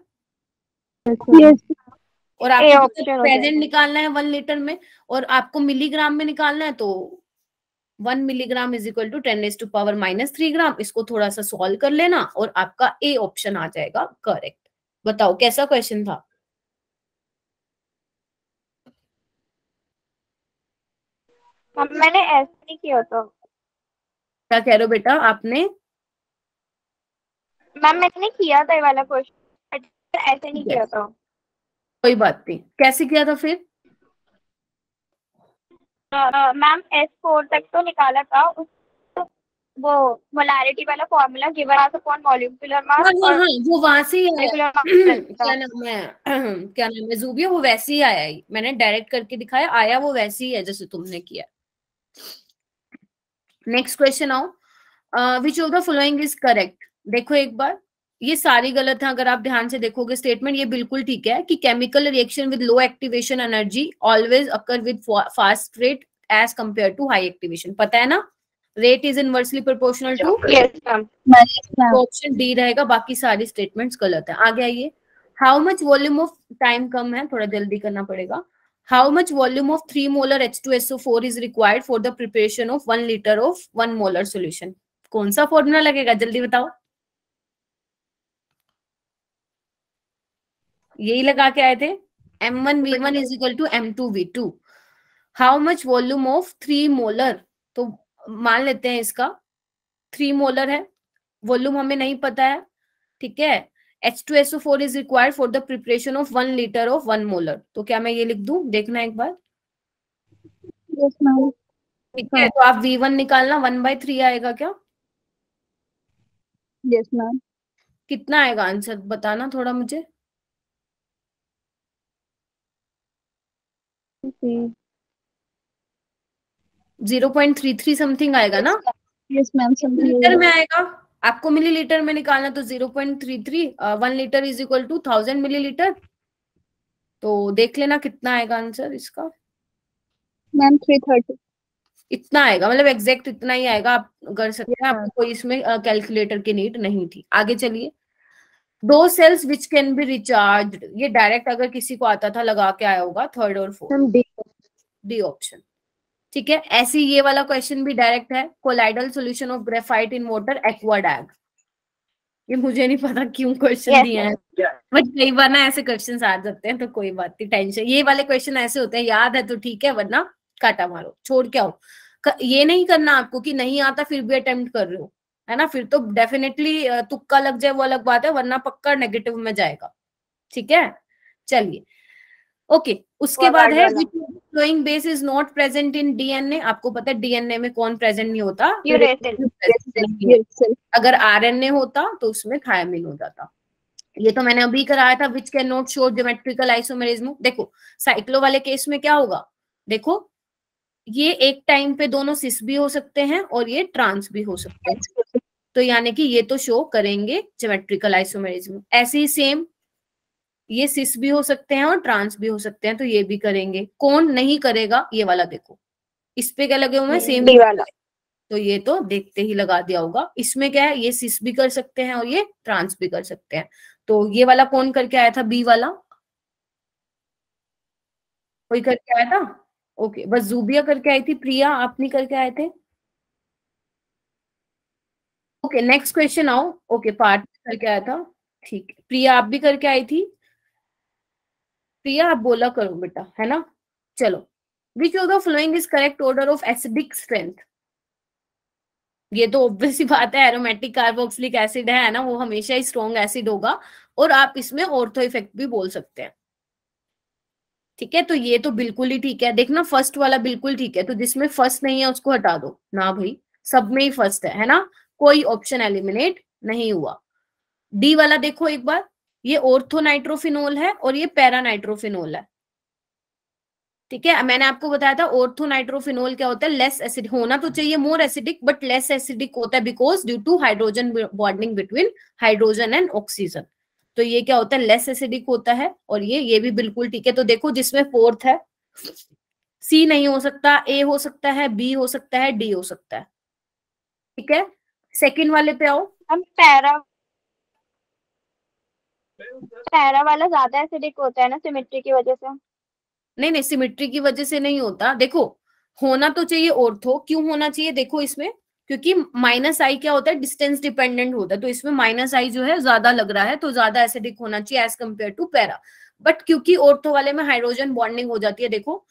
और आपको प्रेजेंट निकालना है 1 लीटर में, और आपको मिलीग्राम में निकालना है, तो 1 मिलीग्राम इज इक्वल टू 10⁻³ ग्राम। इसको थोड़ा सा सॉल्व कर लेना और आपका ए ऑप्शन आ जाएगा करेक्ट। बताओ कैसा क्वेश्चन था? मैंने ऐसे नहीं किया था। क्या कह रहे हो बेटा आपने? मैम मैंने किया था ये वाला क्वेश्चन, ऐसे नहीं किया था। कोई बात नहीं, कैसे किया था फिर? मैम S4 तक तो निकाला था, वो मोलैरिटी वाला formula given mass upon molecular mass, हाँ, वो वहां से ही आया। क्या नाम है ज़ूबिया, वो वैसे ही आया ही। मैंने डायरेक्ट करके दिखाया, आया वो वैसे ही है जैसे तुमने किया। नेक्स्ट क्वेश्चन आओ। Which of the following is correct? देखो एक बार, ये सारी गलत है। अगर आप ध्यान से देखोगे स्टेटमेंट, ये बिल्कुल ठीक है कि chemical reaction with low activation energy always occur with fast rate as compare to high activation. पता है ना, rate is inversely proportional to. Option D रहेगा, बाकी सारी स्टेटमेंट्स गलत है। आगे आइए। How much volume of, time कम है, थोड़ा जल्दी करना पड़ेगा। How much volume of 3 molar H2SO4 is required for the preparation of 1 liter of 1 molar solution? कौन सा फॉर्मूला लगेगा, जल्दी बताओ। यही लगा के आए थे, M1V1 is equal to M2V2। How much volume of 3 molar? तो मान लेते हैं इसका 3 मोलर है, वॉल्यूम हमें नहीं पता है, ठीक है। H2SO4 is required for the preparation of 1 liter of 1 molar। तो क्या मैं ये लिख दूं, देखना एक बार। Yes ma'am. ठीक है, तो आप V1 निकालना, 1/3 आएगा क्या? Yes ma'am. कितना आएगा आंसर, बताना थोड़ा मुझे। 0.33 समथिंग आएगा ना? Yes ma'am. लीटर में आएगा, आपको मिलीलीटर में निकालना, तो 0.33, 1 litre is equal to 1000 millilitre. तो देख लेना कितना आएगा आंसर इसका। मैम 330 इतना आएगा, मतलब एग्जैक्ट इतना ही आएगा। आप कर सकते हैं, आपको कोई इसमें कैलकुलेटर की नीड नहीं थी। आगे चलिए। दो cells which can be recharge, ये डायरेक्ट अगर किसी को आता था लगा के आया होगा, 3rd और 4th। डी ऑप्शन, ठीक है। ऐसे ये वाला क्वेश्चन भी डायरेक्ट है, colloidal solution of graphite in water aquadag. ये मुझे नहीं पता क्यों क्वेश्चन दिए हैं, बट कई बार ना ऐसे क्वेश्चन आ जाते हैं, तो कोई बात नहीं, टेंशन। ये वाले क्वेश्चन ऐसे होते हैं, याद है तो ठीक है, वरना काटा मारो, छोड़ के आओ। ये नहीं करना आपको कि नहीं आता फिर भी अटेम्प्ट कर रहे हो, है ना, फिर तो डेफिनेटली तुक्का लग जाए वो अलग बात है, वरना पक्का नेगेटिव में जाएगा। ठीक है, चलिए ओके। उसके बाद है flowing base is not present in DNA. आपको पता है डीएनए में कौन प्रेजेंट नहीं होता? अगर आरएनए होता तो उसमें थायमिन हो जाता। ये तो मैंने अभी कराया था, which can not show geometrical isomerism. देखो साइक्लो वाले केस में क्या होगा, देखो ये एक टाइम पे दोनों सिस भी हो सकते हैं और ये ट्रांस भी हो सकते हैं, तो यानी कि ये तो शो करेंगे ज्योमेट्रिकल आइसोमेरिज्म। ऐसे ही सेम ये सिस भी हो सकते हैं और ट्रांस भी हो सकते हैं, तो ये भी करेंगे। कौन नहीं करेगा, ये वाला देखो, इस पे क्या लगे हुए हैं, सेम वाला, तो ये तो देखते ही लगा दिया होगा। इसमें क्या है, ये सिस भी कर सकते हैं और ये ट्रांस भी कर सकते हैं। तो ये वाला कौन करके आया था, बी वाला? कोई करके आया था? ओके, बस जूबिया करके आई थी। प्रिया, आप नहीं करके आए थे? ओके, नेक्स्ट क्वेश्चन आओ। ओके, पार्थ करके आया था, ठीक है। प्रिया आप भी करके आई थी। प्रिया आप बोला करो बेटा, है ना। चलो, which of the following is correct order of acidic strength? ये तो ऑब्वियस सी बात है, एरोमेटिक कार्बोक्सिलिक एसिड है ना, वो हमेशा ही स्ट्रॉन्ग एसिड होगा। और आप इसमें ऑर्थो इफेक्ट भी बोल सकते हैं, ठीक है। तो ये तो बिल्कुल ही ठीक है। देखना, फर्स्ट वाला बिल्कुल ठीक है, तो जिसमें फर्स्ट नहीं है उसको हटा दो ना भाई, सब में ही फर्स्ट है ना, कोई ऑप्शन एलिमिनेट नहीं हुआ। डी वाला देखो एक बार, ये ऑर्थो नाइट्रोफिनोल है और ये पैरा नाइट्रोफिनोल है, ठीक है। मैंने आपको बताया था ऑर्थो नाइट्रोफिनोल क्या होता है, लेस एसिड, होना तो चाहिए more acidic but less acidic होता है because due to hydrogen bonding between hydrogen and oxygen. तो ये क्या होता है, लेस एसिडिक होता है। और ये भी बिल्कुल ठीक है। तो देखो, जिसमें फोर्थ है, सी नहीं हो सकता, ए हो सकता है, बी हो सकता है, डी हो सकता है, ठीक है। सेकंड वाले पे आओ। हम पैरा पैरा वाला ज्यादा एसिडिक होता है ना, सिमेट्री की वजह से। नहीं नहीं, सिमिट्री की वजह से नहीं होता। देखो, होना तो चाहिए ऑर्थो, क्यों होना चाहिए देखो इसमें, क्योंकि माइनस आई क्या होता है, डिस्टेंस डिपेंडेंट होता है। तो इसमें माइनस आई जो है ज्यादा लग रहा है, तो ज्यादा एसिडिक होना चाहिए as compare to para. But क्योंकि ऑर्थो वाले में हाइड्रोजन बॉन्डिंग हो जाती है, देखो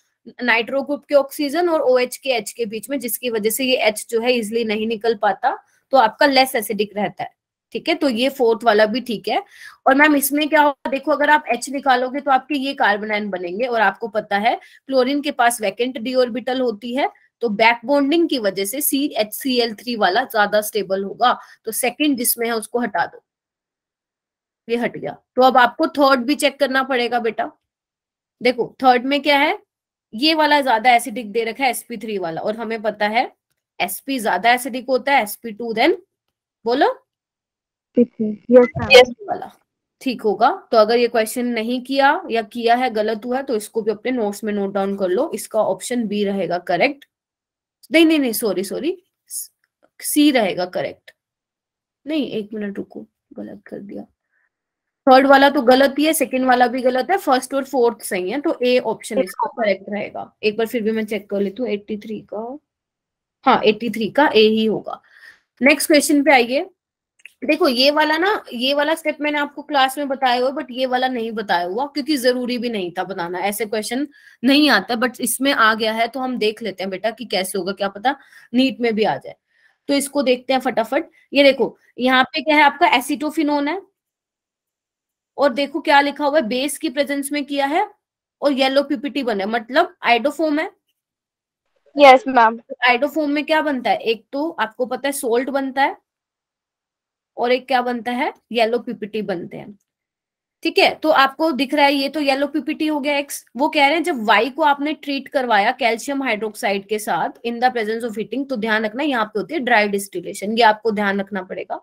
नाइट्रो ग्रुप के ऑक्सीजन और OH के H के बीच में, जिसकी वजह से ये H जो है इजिली नहीं निकल पाता, तो आपका लेस एसिडिक रहता है, ठीक है। तो ये फोर्थ वाला भी ठीक है। और मैम इसमें क्या होगा, देखो अगर आप H निकालोगे तो आपके ये कार्बन आयन बनेंगे, और आपको पता है क्लोरीन के पास वैकेंट डी ऑर्बिटल होती है, तो बैक बॉन्डिंग की वजह से CHCl3 वाला ज्यादा स्टेबल होगा। तो सेकंड जिसमें है उसको हटा दो, ये हट गया। तो अब आपको थर्ड भी चेक करना पड़ेगा बेटा। देखो थर्ड में क्या है, ये वाला ज्यादा एसिडिक दे रखा है, sp3 वाला, और हमें पता है sp ज्यादा एसिडिक होता है, sp2 देन बोलो यस वाला ठीक होगा। तो अगर ये क्वेश्चन नहीं किया या किया है गलत हुआ है तो इसको भी अपने नोट्स में नोट डाउन कर लो। इसका ऑप्शन बी रहेगा करेक्ट। नहीं नहीं नहीं, सॉरी सॉरी, सी रहेगा करेक्ट। नहीं, एक मिनट रुको, गलत कर दिया। थर्ड वाला तो गलत ही है, सेकंड वाला भी गलत है, फर्स्ट और फोर्थ सही है, तो ए ऑप्शन इसका करेक्ट रहेगा। एक बार फिर भी मैं चेक कर लेती हूँ, 83 का, हाँ 83 का ए ही होगा। नेक्स्ट क्वेश्चन पे आइए। देखो ये वाला ना, ये वाला स्टेप मैंने आपको क्लास में बताया हुआ, बट ये वाला नहीं बताया हुआ क्योंकि जरूरी भी नहीं था बताना, ऐसे क्वेश्चन नहीं आता, बट इसमें आ गया है तो हम देख लेते हैं बेटा कि कैसे होगा, क्या पता नीट में भी आ जाए। तो इसको देखते हैं फटाफट। ये देखो यहाँ पे क्या है, आपका एसिटोफिनोन है, और देखो क्या लिखा हुआ है, बेस की प्रेजेंस में किया है और येलो पीपीटी बने, मतलब आइडोफोम है। Yes ma'am. आइडोफोम में क्या बनता है, एक तो आपको पता है सोल्ट बनता है, और एक क्या बनता है, येलो पीपीटी बनते हैं, ठीक है। तो आपको दिख रहा है ये तो येलो पीपीटी हो गया एक्स। वो कह रहे हैं जब वाई को आपने ट्रीट करवाया कैल्शियम हाइड्रोक्साइड के साथ in the presence of heating, तो ध्यान रखना यहाँ पे होती है ड्राई डिस्टिलेशन, ये आपको ध्यान रखना पड़ेगा।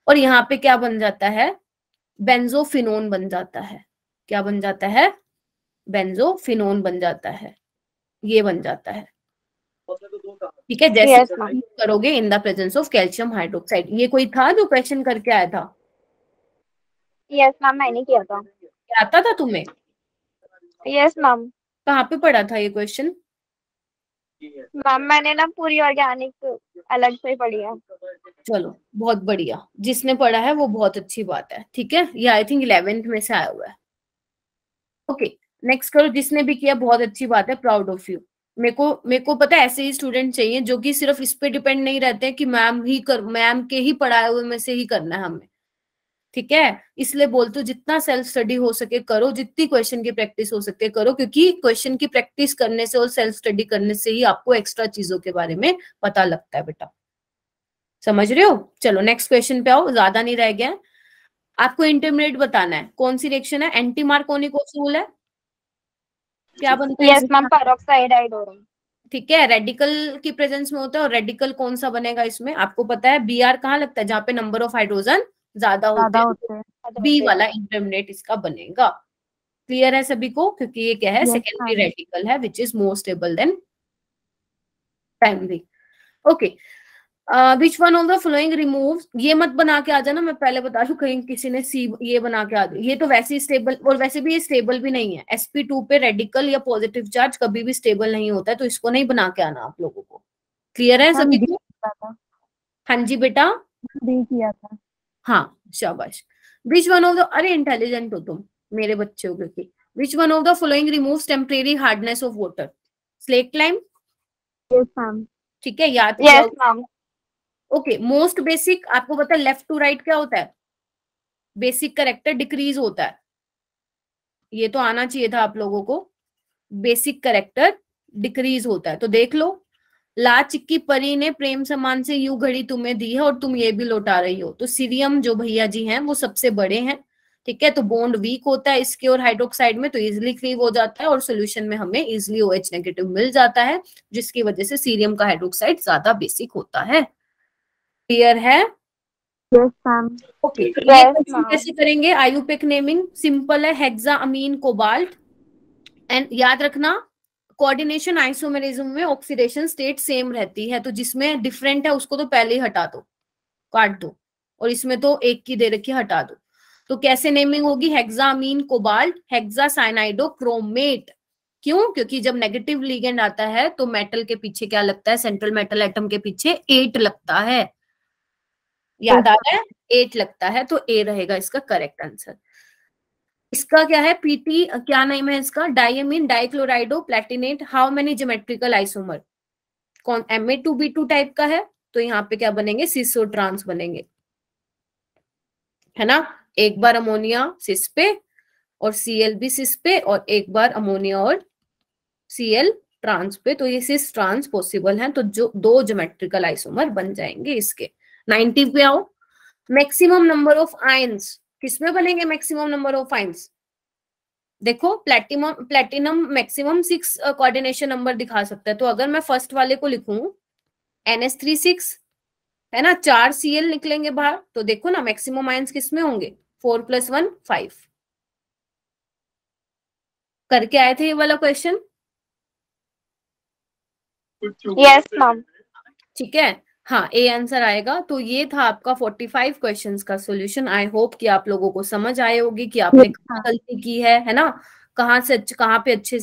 और यहाँ पे क्या बन जाता है, बेंजोफिनोन बन जाता है। क्या बन जाता है, बेंजोफिनोन बन जाता है, ये बन जाता है, ठीक है। जैसे यस मैम। करोगे in the presence of calcium hydroxide. ये कोई था जो क्वेश्चन करके आया था, यस मैम, मैंने किया था। आता था तुम्हें? Yes ma'am. कहाँ पे पढ़ा था ये क्वेश्चन? मैम मैंने ना पूरी ऑर्गेनिक अलग से पढ़ी है। चलो बहुत बढ़िया, जिसने पढ़ा है वो बहुत अच्छी बात है, ठीक है। ये आई थिंक 11th में से आया हुआ है। ओके, नेक्स्ट करो, जिसने भी किया बहुत अच्छी बात है, प्राउड ऑफ यू। मेरे को पता है ऐसे ही स्टूडेंट चाहिए जो कि सिर्फ इस पे डिपेंड नहीं रहते हैं कि मैम के ही पढ़ाए हुए में से ही करना है हमें, ठीक है। इसलिए बोलते हो जितना सेल्फ स्टडी हो सके करो, जितनी क्वेश्चन की प्रैक्टिस हो सके करो, क्योंकि क्वेश्चन की प्रैक्टिस करने से और सेल्फ स्टडी करने से ही आपको एक्स्ट्रा चीजों के बारे में पता लगता है बेटा, समझ रहे हो। चलो नेक्स्ट क्वेश्चन पे आओ, ज्यादा नहीं रह गया। आपको इंटरमीडिएट बताना है, कौन सी रिएक्शन है, एंटी मार्कोनिक है, क्या बनता है यस मैम, पेरोक्साइड आइडोरम। ठीक है, रेडिकल की प्रेजेंस में होता है। और रेडिकल कौन सा बनेगा इसमें, आपको पता है Br कहाँ लगता है, जहाँ पे नंबर ऑफ हाइड्रोजन ज्यादा होते हैं, बी वाला इंटरमीडिएट इसका बनेगा। क्लियर है सभी को, क्योंकि ये क्या है, सेकेंडरी रेडिकल है which is more stable then primary. Okay, which one of the flowing remove, ये मत बना के आ जाना, मैं पहले बता दूं कहीं किसी ने सी ये बना के आ जाए, ये तो वैसे ही स्टेबल, और वैसे भी ये स्टेबल भी नहीं है। sp2 पे रेडिकल या पॉजिटिव चार्ज कभी भी स्टेबल नहीं होता है, तो इसको नहीं बना के आना आप लोगों को। क्लियर है सभी को? हाँ जी बेटा, किया था। हाँ शाबाश। विच वन ऑफ द, अरे इंटेलिजेंट हो तुम, मेरे बच्चे हो क्योंकि। Which one of the following removes temporary hardness of water? Slate lime, yes ma'am. ठीक है, याद yes ma'am. Okay, most basic, आपको पता है लेफ्ट टू राइट क्या होता है? बेसिक करेक्टर डिक्रीज होता है, ये तो आना चाहिए था आप लोगों को। बेसिक करेक्टर डिक्रीज होता है, तो देख लो, ला चिक्की परी ने प्रेम समान से यूं घड़ी तुम्हें दी है और तुम ये भी लौटा रही हो। तो सीरियम जो भैया जी हैं वो सबसे बड़े हैं, ठीक है, तो बॉन्ड वीक होता है इसके और हाइड्रोक्साइड में, तो इजिली क्लीव हो जाता है और सोल्यूशन में हमें इजिली OH नेगेटिव मिल जाता है, जिसकी वजह से सीरियम का हाइड्रोक्साइड ज्यादा बेसिक होता है। क्लियर है? Yes ma'am. ओके, कैसे करेंगे? आयुपेक नेमिंग सिंपल है, हेक्सा अमीन कोबाल्ट, एंड याद रखना कोऑर्डिनेशन आइसोमेरिज्म में ऑक्सीडेशन स्टेट सेम रहती है, तो जिसमें डिफरेंट है उसको तो पहले ही हटा दो, काट दो, और इसमें तो एक की दे रखी हटा दो। तो कैसे नेमिंग होगी? Hexammine cobalt hexa cyanido chromate. क्यों? क्योंकि जब नेगेटिव लिगेंड आता है तो मेटल के पीछे क्या लगता है? सेंट्रल मेटल एटम के पीछे 8 लगता है, याद आ रहा है? 8 लगता है, तो ए रहेगा इसका करेक्ट आंसर। इसका क्या है? पीटी क्या नेम है इसका? Diamine dichlorido platinate. How many geometrical isomer? कौन? Ma2B2 टाइप का है, तो यहाँ पे क्या बनेंगे? सिसो ट्रांस बनेंगे, है ना? एक बार अमोनिया सिस पे और Cl भी सिस पे, और एक बार अमोनिया और Cl ट्रांस पे, तो ये सिस ट्रांस पॉसिबल है, तो जो 2 ज्योमेट्रिकल आइसोमर बन जाएंगे इसके। 90 पे आओ। मैक्सिमम नंबर ऑफ आयंस किसमें बनेंगे? मैक्सिमम नंबर ऑफ आयंस देखो, प्लेटिनम मैक्सिमम 6 कोऑर्डिनेशन नंबर दिखा सकता है, तो अगर मैं फर्स्ट वाले को लिखूं NH3 6, है ना, 4 Cl निकलेंगे बाहर, तो देखो ना मैक्सिमम आयंस किसमें होंगे? 4 + 1 5। करके आए थे ये वाला क्वेश्चन? Yes ma'am. ठीक है, हाँ, ए आंसर आएगा। तो ये था आपका 45 क्वेश्चंस का सॉल्यूशन। आई होप कि आप लोगों को समझ आए होगी कि आपने कहाँ गलती की है ना, कहाँ पे अच्छे से